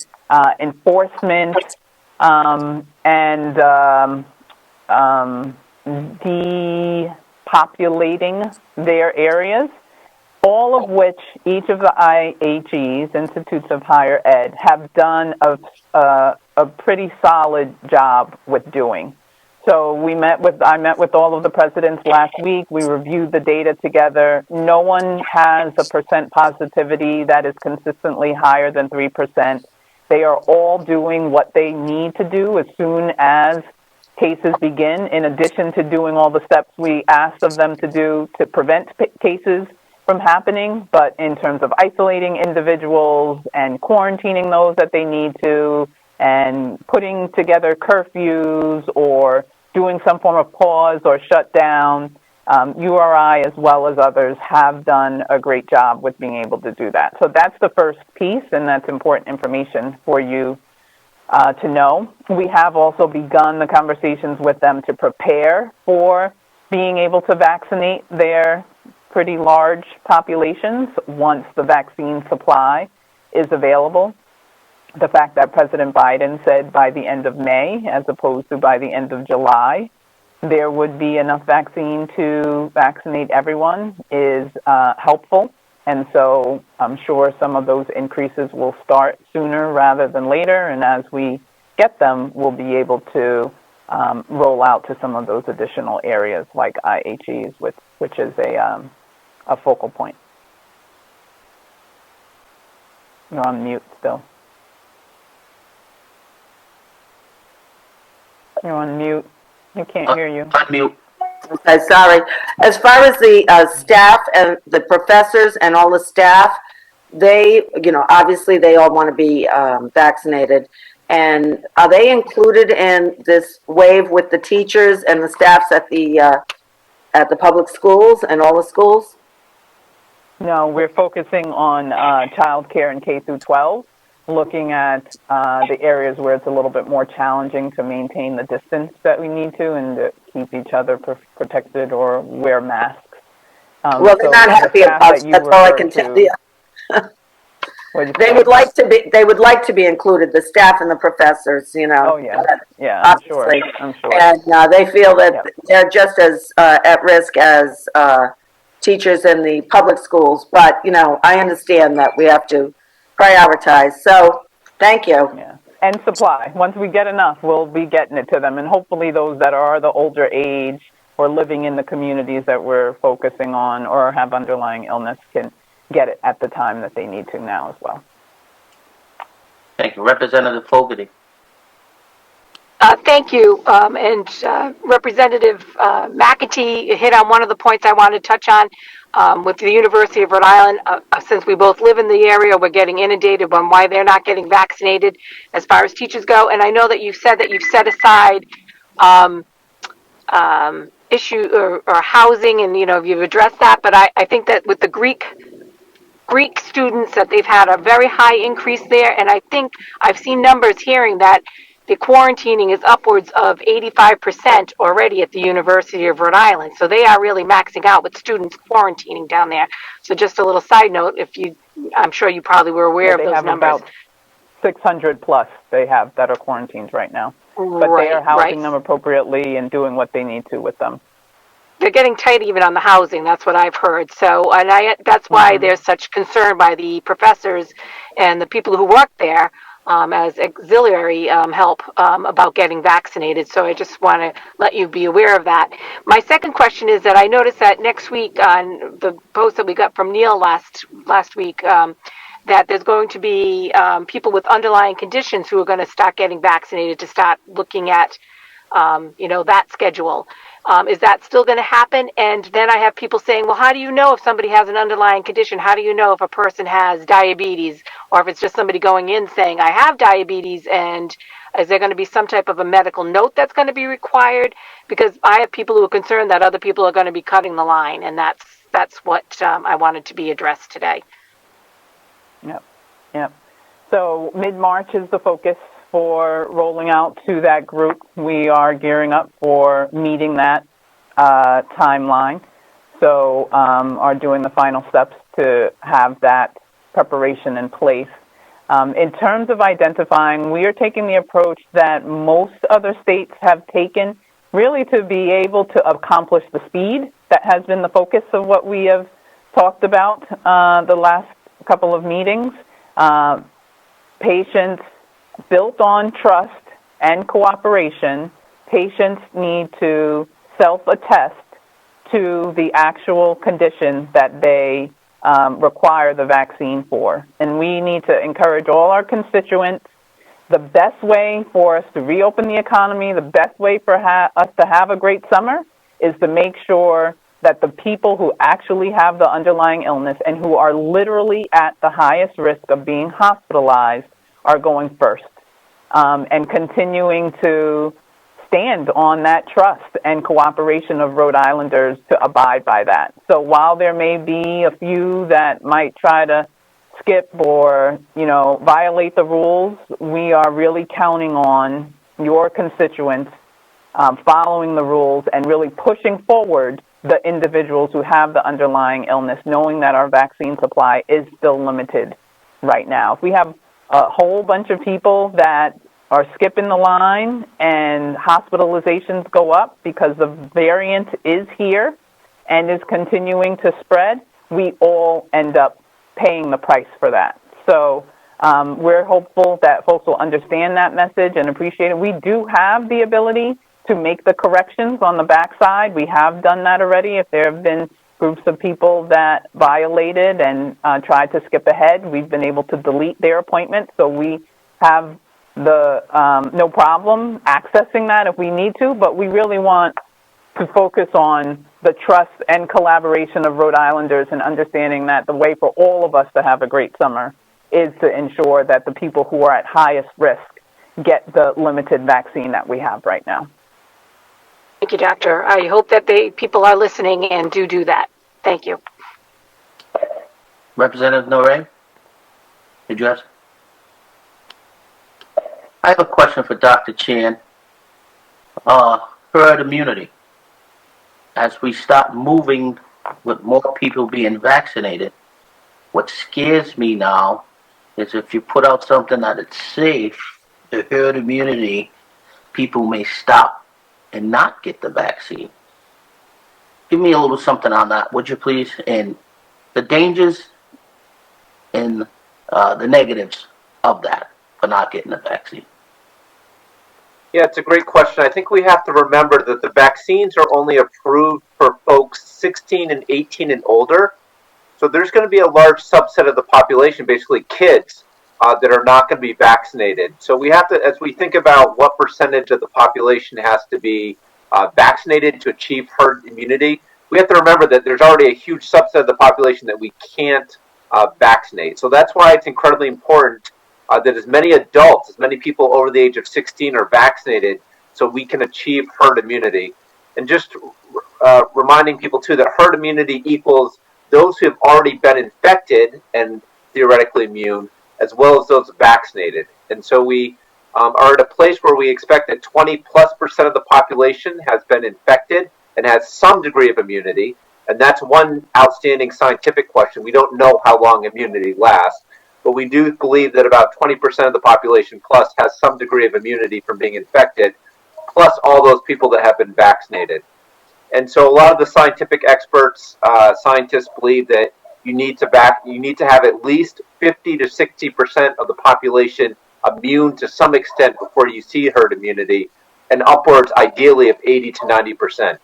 C: enforcement, and depopulating their areas. All of which each of the IHEs, Institutes of Higher Ed, have done a pretty solid job with doing. So I met with all of the presidents last week. We reviewed the data together. No one has a percent positivity that is consistently higher than 3%. They are all doing what they need to do as soon as cases begin, in addition to doing all the steps we asked of them to do to prevent cases from happening. But in terms of isolating individuals and quarantining those that they need to, and putting together curfews or doing some form of pause or shutdown, URI as well as others have done a great job with being able to do that. So that's the first piece, and that's important information for you to know. We have also begun the conversations with them to prepare for being able to vaccinate their pretty large populations once the vaccine supply is available. The fact that President Biden said by the end of May, as opposed to by the end of July, there would be enough vaccine to vaccinate everyone is helpful. And so I'm sure some of those increases will start sooner rather than later. And as we get them, we'll be able to roll out to some of those additional areas like IHEs, which is a focal point. You're on mute still. You're on mute. We can't hear you.
A: Unmute.
D: Okay, sorry. As far as the staff and the professors and all the staff, they, obviously they all want to be vaccinated. And are they included in this wave with the teachers and the staffs at the public schools and all the schools?
C: No, we're focusing on childcare and K through 12, looking at the areas where it's a little bit more challenging to maintain the distance that we need to and to keep each other protected or wear masks.
D: Well, they're not happy about it. That's all I can tell you. They would like to be included, the staff and the professors,
C: Oh, yeah, I'm sure.
D: And they feel that they're just as at risk as teachers in the public schools. But, I understand that we have to prioritize. So, thank you.
C: Yeah, and supply. Once we get enough, we'll be getting it to them. And hopefully those that are the older age or living in the communities that we're focusing on or have underlying illness can get it at the time that they need to now as well.
A: Thank you. Representative Fogarty.
H: Thank you. Representative McAtee hit on one of the points I wanted to touch on with the University of Rhode Island. Since we both live in the area, we're getting inundated on why they're not getting vaccinated as far as teachers go. And I know that you've said that you've set aside issue or housing and, you've addressed that. But I think that with the Greek students that they've had a very high increase there. And I think I've seen numbers hearing that the quarantining is upwards of 85% already at the University of Rhode Island. So they are really maxing out with students quarantining down there. So just a little side note, I'm sure you probably were aware of those numbers.
C: About 600 plus they have that are quarantined right now. But they are housing them appropriately and doing what they need to with them.
H: They're getting tight even on the housing. That's what I've heard. So, that's why there's such concern by the professors and the people who work there as auxiliary help about getting vaccinated. So I just want to let you be aware of that. My second question is that I noticed that next week on the post that we got from Neil last week, that there's going to be people with underlying conditions who are going to start getting vaccinated to start looking at, that schedule. Is that still going to happen? And then I have people saying, well, how do you know if somebody has an underlying condition? How do you know if a person has diabetes or if it's just somebody going in saying, I have diabetes? And is there going to be some type of a medical note that's going to be required? Because I have people who are concerned that other people are going to be cutting the line. And that's what I wanted to be addressed today.
C: Yep. So mid-March is the focus for rolling out to that group. We are gearing up for meeting that timeline. So are doing the final steps to have that preparation in place. In terms of identifying, we are taking the approach that most other states have taken, really to be able to accomplish the speed that has been the focus of what we have talked about the last couple of meetings. Patients built on trust and cooperation patients need to self-attest to the actual condition that they require the vaccine for. And we need to encourage all our constituents. The best way for us to reopen the economy, the best way for us to have a great summer is to make sure that the people who actually have the underlying illness and who are literally at the highest risk of being hospitalized are going first, and continuing to stand on that trust and cooperation of Rhode Islanders to abide by that. So while there may be a few that might try to skip or, violate the rules, we are really counting on your constituents following the rules and really pushing forward the individuals who have the underlying illness, knowing that our vaccine supply is still limited right now. If we have a whole bunch of people that are skipping the line and hospitalizations go up because the variant is here and is continuing to spread, we all end up paying the price for that. So we're hopeful that folks will understand that message and appreciate it. We do have the ability to make the corrections on the backside. We have done that already. If there have been groups of people that violated and tried to skip ahead, we've been able to delete their appointments. So we have the no problem accessing that if we need to, but we really want to focus on the trust and collaboration of Rhode Islanders and understanding that the way for all of us to have a great summer is to ensure that the people who are at highest risk get the limited vaccine that we have right now.
H: Thank you, Doctor. I hope that people are listening and do that. Thank you.
A: Representative Noreen, did you ask? I have a question for Dr. Chan. Herd immunity. As we start moving with more people being vaccinated, what scares me now is if you put out something that it's safe, the herd immunity, people may stop and not get the vaccine. Give me a little something on that, would you please? And the dangers and the negatives of that for not getting the vaccine.
I: Yeah, it's a great question. I think we have to remember that the vaccines are only approved for folks 16 and 18 and older. So there's going to be a large subset of the population, basically kids, that are not going to be vaccinated. So we have to, as we think about what percentage of the population has to be vaccinated to achieve herd immunity, we have to remember that there's already a huge subset of the population that we can't vaccinate. So that's why it's incredibly important that as many adults, as many people over the age of 16 are vaccinated so we can achieve herd immunity. And just reminding people too that herd immunity equals those who have already been infected and theoretically immune, as well as those vaccinated. And so we are at a place where we expect that 20+% of the population has been infected and has some degree of immunity. And that's one outstanding scientific question. We don't know how long immunity lasts, but we do believe that about 20% of the population plus has some degree of immunity from being infected, plus all those people that have been vaccinated. And so a lot of the scientific experts, scientists believe that you need to have at least 50 to 60% of the population immune to some extent before you see herd immunity, and upwards, ideally, of 80 to 90%.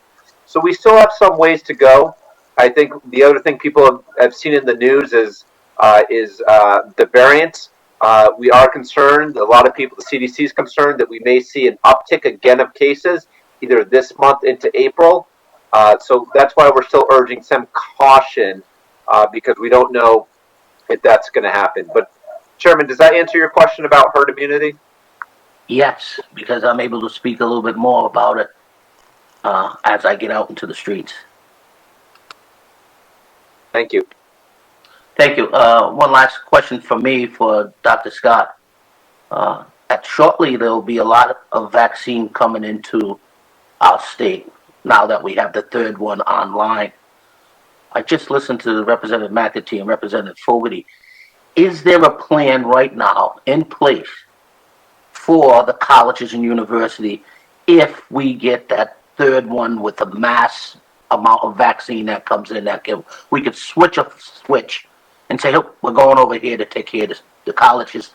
I: So we still have some ways to go. I think the other thing people have seen in the news is the variants. We are concerned, a lot of people, the CDC is concerned that we may see an uptick again of cases, either this month into April. So that's why we're still urging some caution, because we don't know if that's going to happen. But Chairman, does that answer your question about herd immunity?
A: Yes, because I'm able to speak a little bit more about it as I get out into the streets.
I: Thank you.
A: Thank you. One last question from me for Dr. Scott. Shortly, there will be a lot of vaccine coming into our state now that we have the third one online. I just listened to Representative McAtee and Representative Fogarty. Is there a plan right now in place for the colleges and university if we get that third one with the mass amount of vaccine that comes in, that we could switch and say, oh, we're going over here to take care of the colleges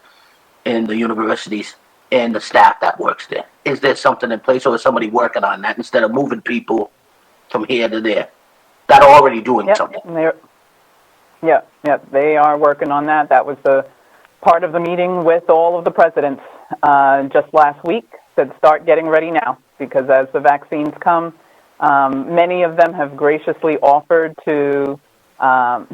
A: and the universities and the staff that works there? Is there something in place, or is somebody working on that instead of moving people from here to there that are already doing something?
C: Yeah, they are working on that. That was the part of the meeting with all of the presidents just last week. Said start getting ready now, because as the vaccines come, many of them have graciously offered to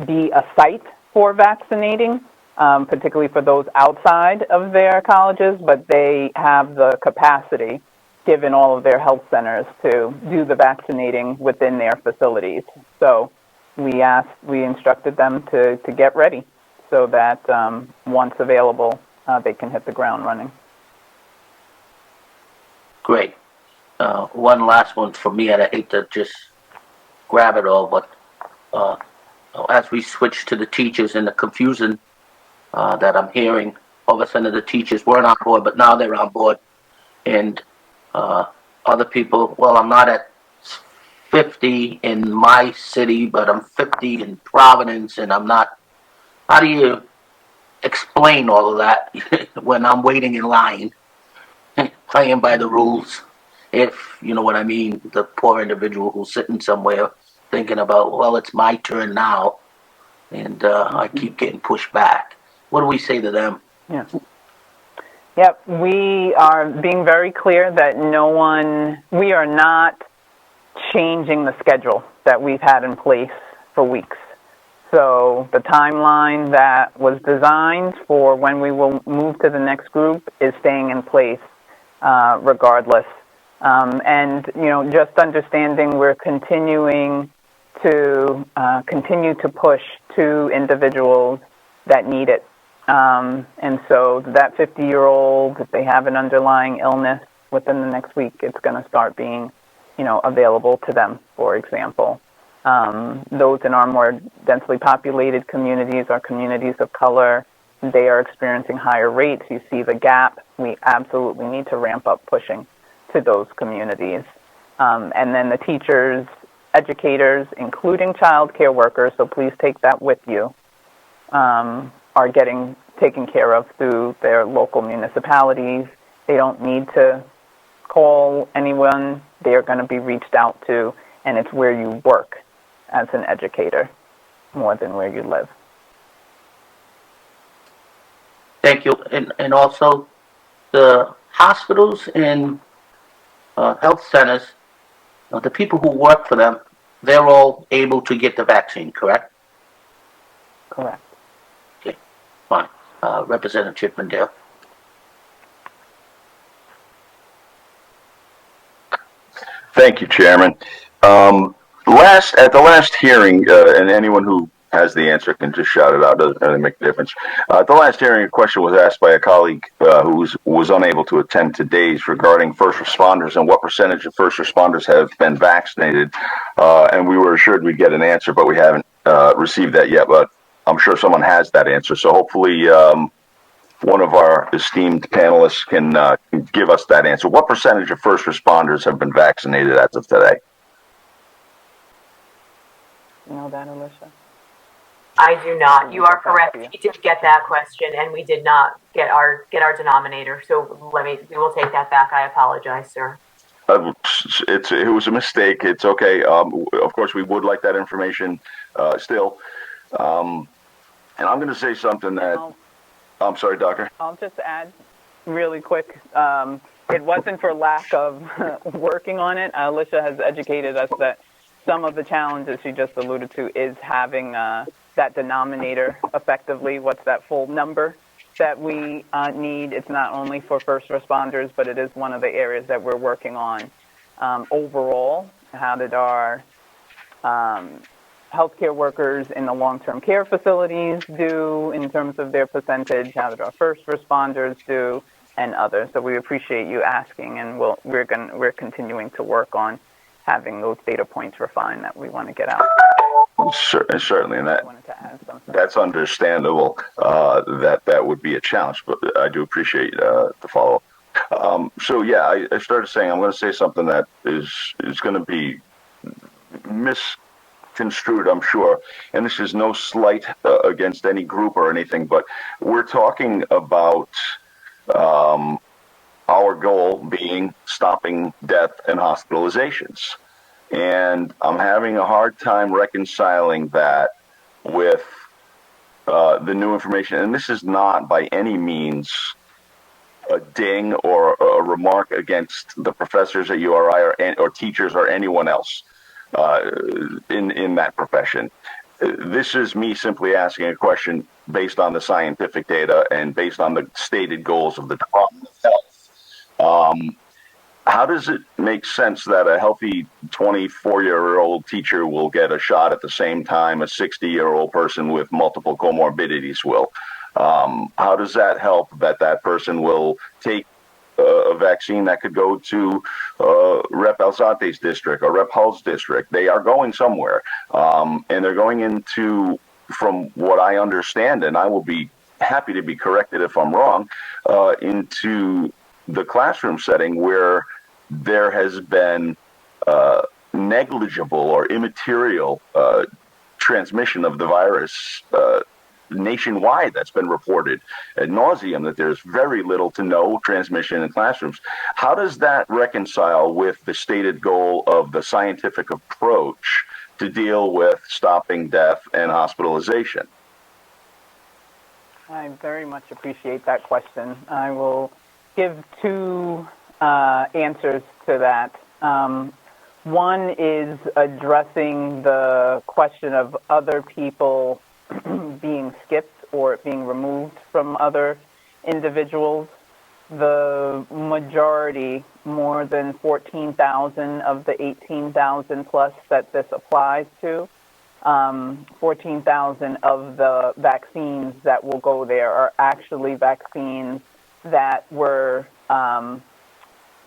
C: be a site for vaccinating, particularly for those outside of their colleges, but they have the capacity, given all of their health centers, to do the vaccinating within their facilities. So we instructed them to get ready so that once available, they can hit the ground running.
A: Great. One last one for me, and I hate to just grab it all, but as we switch to the teachers and the confusion that I'm hearing, all of a sudden the teachers weren't on board, but now they're on board. And other people, well, I'm not at 50 in my city, but I'm 50 in Providence, and I'm not. How do you explain all of that when I'm waiting in line, playing by the rules? If you know what I mean, the poor individual who's sitting somewhere thinking about, well, it's my turn now, and I keep getting pushed back. What do we say to them?
C: Yeah. Yep, we are being very clear that we are not changing the schedule that we've had in place for weeks. So the timeline that was designed for when we will move to the next group is staying in place regardless. And, just understanding we're continuing to continue to push to individuals that need it. And so that 50-year-old, if they have an underlying illness within the next week, it's going to start being, available to them, for example. Those in our more densely populated communities, our communities of color, they are experiencing higher rates. You see the gap. We absolutely need to ramp up pushing to those communities. And then the teachers, educators, including childcare workers, so please take that with you, are getting taken care of through their local municipalities. They don't need to call anyone. They are going to be reached out to, and it's where you work as an educator more than where you live.
A: Thank you. And also the hospitals and health centers, the people who work for them, they're all able to get the vaccine, correct?
C: Correct.
A: Okay, fine. Representative Chippendale.
F: Thank you, Chairman. At the last hearing, and anyone who has the answer can just shout it out. Doesn't really make a difference. At the last hearing, a question was asked by a colleague who was unable to attend today's regarding first responders and what percentage of first responders have been vaccinated. And we were assured we'd get an answer, but we haven't received that yet. But I'm sure someone has that answer. So hopefully one of our esteemed panelists can give us that answer. What percentage of first responders have been vaccinated as of today?
C: You know that, Alyssa?
G: I do not. You are correct. We did get that question, and we did not get our denominator. So we will take that back. I apologize, sir.
F: It was a mistake. It's okay. Of course, we would like that information still. And I'm going to say something that. I'm sorry, Doctor.
C: I'll just add really quick. It wasn't for lack of working on it. Alyssa has educated us that some of the challenges she just alluded to is having that denominator effectively. What's that full number that we need? It's not only for first responders, but it is one of the areas that we're working on. Overall, how did our healthcare workers in the long-term care facilities do in terms of their percentage? How did our first responders do, and others? So we appreciate you asking, and we're continuing to work on having those data points refined that we want to get out.
F: Certainly, and that's understandable. That would be a challenge, but I do appreciate the follow-up. So yeah, I started saying I'm going to say something that is going to be misconstrued, I'm sure, and this is no slight against any group or anything, but we're talking about our goal being stopping death and hospitalizations. And I'm having a hard time reconciling that with the new information. And this is not by any means a ding or a remark against the professors at URI or teachers or anyone else in that profession. This is me simply asking a question based on the scientific data and based on the stated goals of the Department of Health. How does it make sense that a healthy 24-year-old teacher will get a shot at the same time a 60-year-old person with multiple comorbidities will? How does that help that that person will take a vaccine that could go to Rep. Alzate's district or Rep. Hull's district? They are going somewhere, and they're going into, from what I understand, and I will be happy to be corrected if I'm wrong, into the classroom setting where there has been negligible or immaterial transmission of the virus nationwide. That's been reported ad nauseum, that there's very little to no transmission in classrooms. How does that reconcile with the stated goal of the scientific approach to deal with stopping death and hospitalization?
C: I very much appreciate that question. I will give two answers to that. One is addressing the question of other people being skipped or being removed from other individuals. The majority, more than 14,000 of the 18,000 plus that this applies to, 14,000 of the vaccines that will go there are actually vaccines that were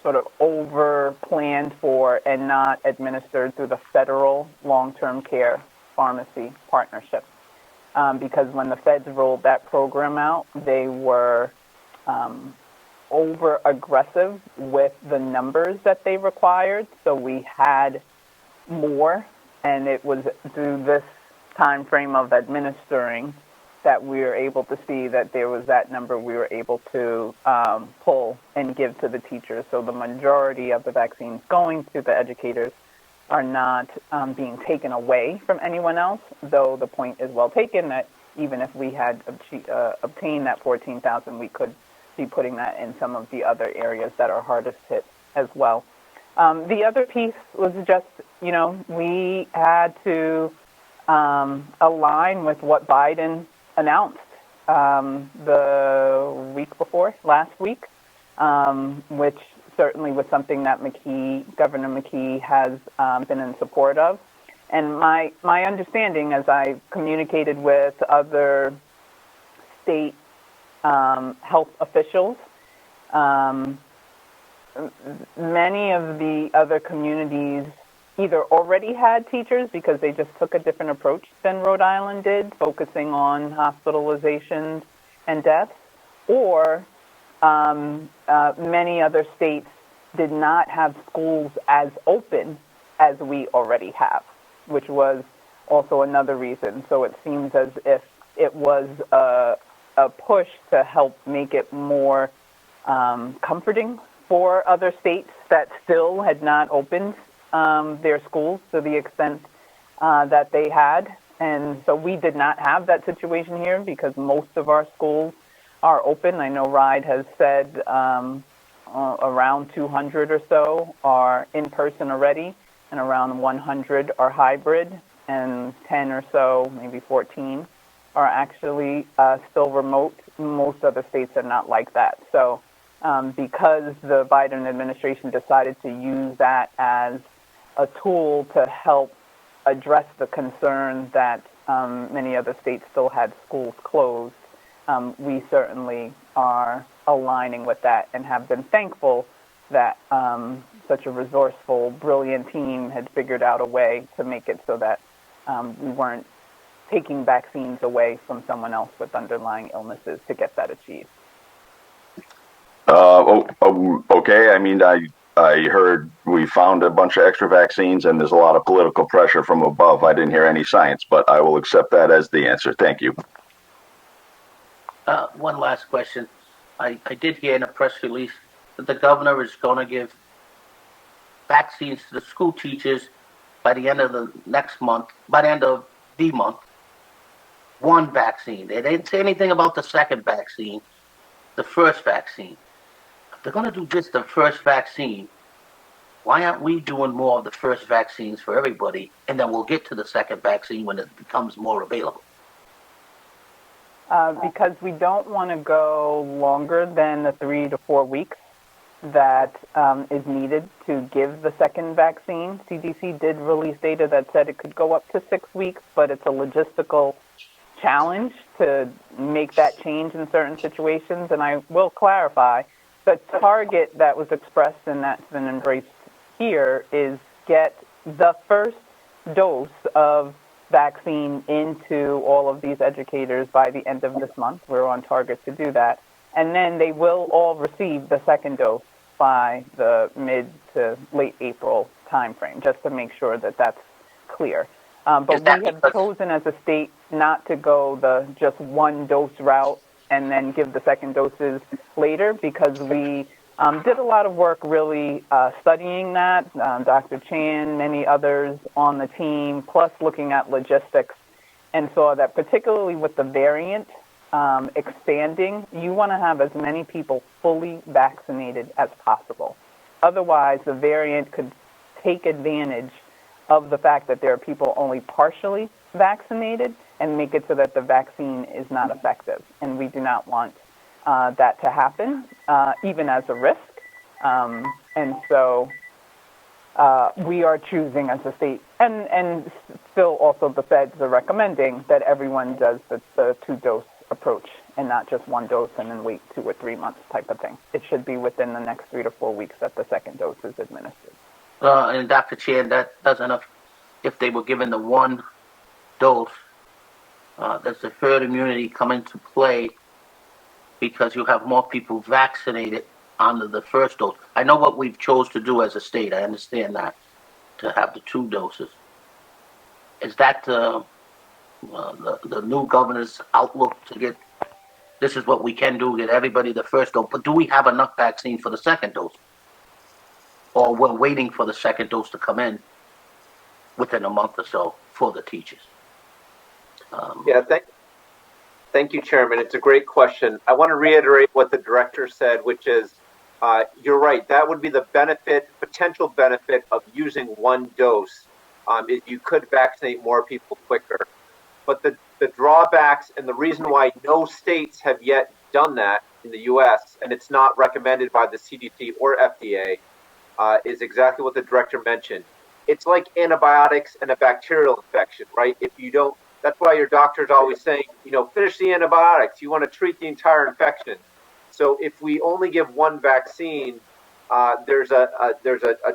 C: sort of over planned for and not administered through the federal long-term care pharmacy partnership. Because when the feds rolled that program out, they were over aggressive with the numbers that they required. So we had more, and it was through this time frame of administering that we were able to see that there was that number we were able to pull and give to the teachers. So the majority of the vaccines going to the educators are not being taken away from anyone else, though the point is well taken that even if we had obtained that 14,000, we could be putting that in some of the other areas that are hardest hit as well. The other piece was just, we had to align with what Biden announced the week before, last week, which certainly was something that Governor McKee has been in support of. And my understanding, as I communicated with other state health officials, many of the other communities either already had teachers because they just took a different approach than Rhode Island did, focusing on hospitalizations and deaths, or many other states did not have schools as open as we already have, which was also another reason. So it seems as if it was a push to help make it more comforting for other states that still had not opened their schools to the extent that they had. And so we did not have that situation here because most of our schools are open. I know RIDE has said around 200 or so are in person already, and around 100 are hybrid, and 10 or so, maybe 14, are actually still remote. Most other states are not like that. So because the Biden administration decided to use that as a tool to help address the concern that many other states still had schools closed, we certainly are aligning with that and have been thankful that such a resourceful, brilliant team had figured out a way to make it so that we weren't taking vaccines away from someone else with underlying illnesses to get that achieved.
F: Okay. I mean, I heard we found a bunch of extra vaccines and there's a lot of political pressure from above. I didn't hear any science, but I will accept that as the answer. Thank you.
A: One last question. I did hear in a press release that the governor is going to give vaccines to the school teachers by the end of the next month, by the end of the month, one vaccine. They didn't say anything about the second vaccine, the first vaccine. If they're going to do just the first vaccine, why aren't we doing more of the first vaccines for everybody, and then we'll get to the second vaccine when it becomes more available?
C: Because we don't want to go longer than the 3 to 4 weeks that is needed to give the second vaccine. CDC did release data that said it could go up to 6 weeks, but it's a logistical challenge to make that change in certain situations. And I will clarify, the target that was expressed and that's been embraced here is get the first dose of vaccine into all of these educators by the end of this month. We're on target to do that. And then they will all receive the second dose by the mid to late April timeframe, just to make sure that that's clear. But we have chosen as a state not to go the just one dose route and then give the second doses later, because we did a lot of work really studying that. Dr. Chan, many others on the team, plus looking at logistics, and saw that particularly with the variant expanding, you want to have as many people fully vaccinated as possible. Otherwise, the variant could take advantage of the fact that there are people only partially vaccinated and make it so that the vaccine is not effective. And we do not want that to happen, even as a risk. And so we are choosing as a state, and still also the feds are recommending that everyone does the two-dose approach and not just one dose and then wait 2 or 3 months type of thing. It should be within the next 3 to 4 weeks that the second dose is administered.
A: And Dr. Chan, that doesn't, if they were given the one dose, does the herd immunity come into play because you have more people vaccinated under the first dose? I know what we've chose to do as a state. I understand that, to have the 2 doses. Is that the new governor's outlook to get, this is what we can do, get everybody the first dose, but do we have enough vaccine for the second dose? Or we're waiting for the second dose to come in within a month or so for the teachers?
I: Thank you, Chairman. It's a great question. I want to reiterate what the director said, which is, you're right, that would be the potential benefit of using one dose, if you could vaccinate more people quicker. But the drawbacks and the reason why no states have yet done that in the U.S., and it's not recommended by the CDC or FDA, is exactly what the director mentioned. It's like antibiotics and a bacterial infection, right? If you don't, that's why your doctor's always saying, finish the antibiotics. You want to treat the entire infection. So if we only give one vaccine, there's a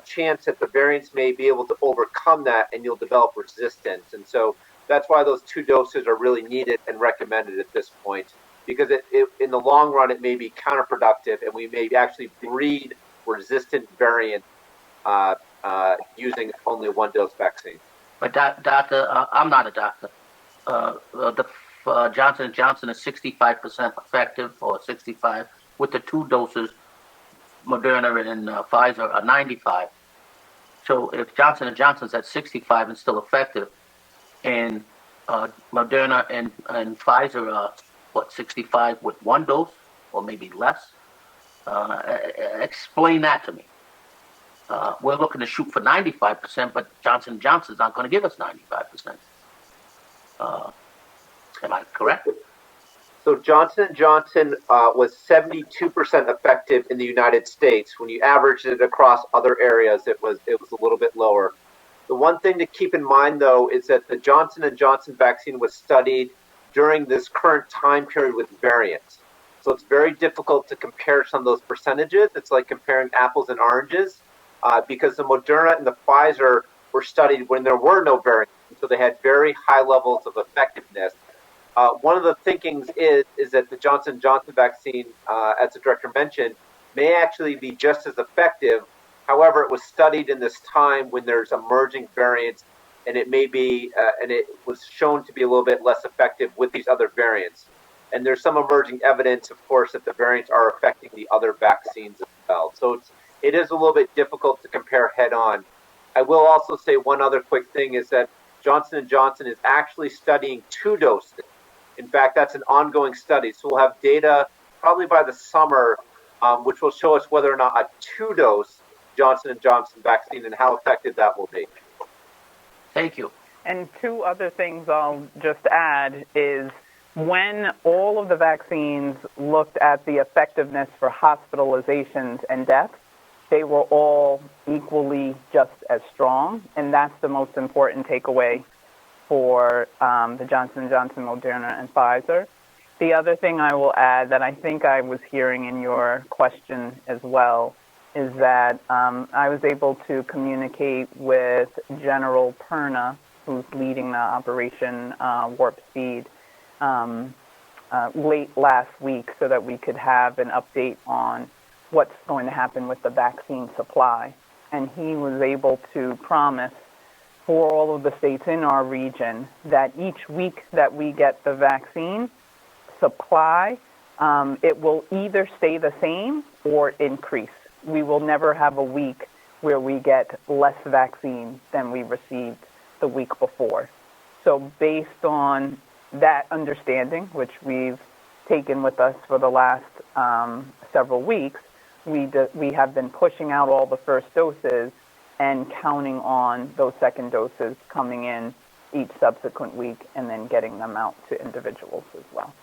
I: chance that the variants may be able to overcome that, and you'll develop resistance. And so that's why those 2 doses are really needed and recommended at this point, because in the long run, it may be counterproductive, and we may actually breed resistant variants using only one dose vaccine.
A: But doctor, I'm not a doctor. The Johnson & Johnson is 65% effective, or 65, with the 2 doses. Moderna and Pfizer are 95. So if Johnson & Johnson's at 65 and still effective, and Moderna and Pfizer are, 65 with 1 dose, or maybe less? Explain that to me. We're looking to shoot for 95%, but Johnson & Johnson's not going to give us 95%. Am I correct?
I: So Johnson & Johnson was 72% effective in the United States. When you averaged it across other areas, it was a little bit lower. The one thing to keep in mind, though, is that the Johnson & Johnson vaccine was studied during this current time period with variants. So it's very difficult to compare some of those percentages. It's like comparing apples and oranges, because the Moderna and the Pfizer were studied when there were no variants. So they had very high levels of effectiveness. One of the thinkings is that the Johnson & Johnson vaccine, as the director mentioned, may actually be just as effective. However, it was studied in this time when there's emerging variants, and it may be, and it was shown to be a little bit less effective with these other variants. And there's some emerging evidence, of course, that the variants are affecting the other vaccines well. So it is a little bit difficult to compare head on. I will also say one other quick thing is that Johnson & Johnson is actually studying 2 doses. In fact, that's an ongoing study. So we'll have data probably by the summer, which will show us whether or not a 2-dose Johnson & Johnson vaccine and how effective that will be.
A: Thank you.
C: And 2 other things I'll just add is when all of the vaccines looked at the effectiveness for hospitalizations and deaths, they were all equally just as strong, and that's the most important takeaway for the Johnson & Johnson, Moderna, and Pfizer. The other thing I will add that I think I was hearing in your question as well is that I was able to communicate with General Perna, who's leading the Operation Warp Speed, late last week so that we could have an update on what's going to happen with the vaccine supply. And he was able to promise for all of the states in our region that each week that we get the vaccine supply, it will either stay the same or increase. We will never have a week where we get less vaccine than we received the week before. So based on that understanding, which we've taken with us for the last several weeks, we have been pushing out all the first doses and counting on those second doses coming in each subsequent week and then getting them out to individuals as well.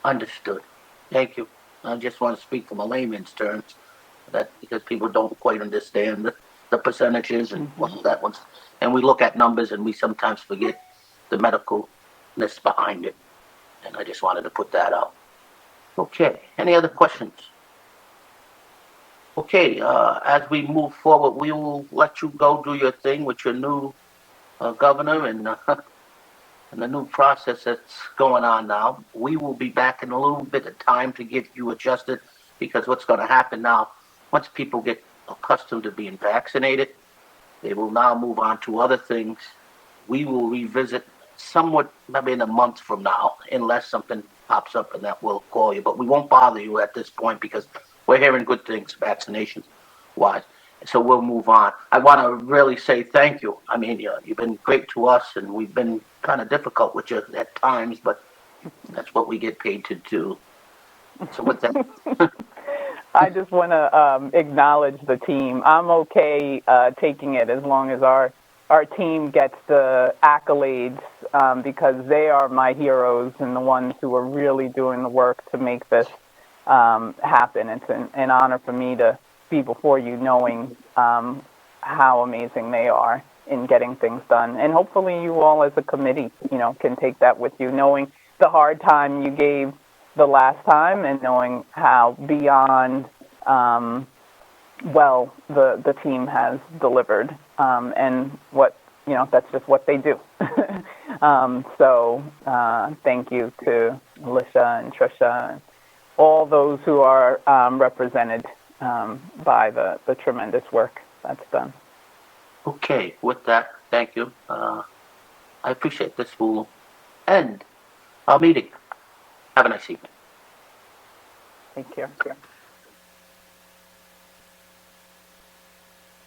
A: Understood. Thank you. I just want to speak from a layman's terms, that because people don't quite understand the percentages and what that was. And we look at numbers and we sometimes forget the medicalness behind it. And I just wanted to put that out. Okay. Any other questions? Okay. As we move forward, we will let you go do your thing with your new governor and the new process that's going on now. We will be back in a little bit of time to get you adjusted, because what's going to happen now, once people get accustomed to being vaccinated, they will now move on to other things. We will revisit somewhat maybe in a month from now, unless something pops up, and that will call you. But we won't bother you at this point because we're hearing good things vaccinations wise. So we'll move on. I want to really say thank you. I mean, you've been great to us, and we've been kind of difficult with you at times, but that's what we get paid to do. So with that,
C: I just want to acknowledge the team. I'm okay taking it as long as our team gets the accolades, because they are my heroes and the ones who are really doing the work to make this happen. It's an honor for me to be before you, knowing how amazing they are in getting things done. And hopefully you all as a committee, can take that with you, knowing the hard time you gave the last time and knowing how beyond well the team has delivered, and what, that's just what they do. So thank you to Alyssa and Trisha and all those who are represented by the tremendous work that's done.
A: okay, with that, thank you. I appreciate this. We'll end our meeting. Have a nice evening.
C: Take care.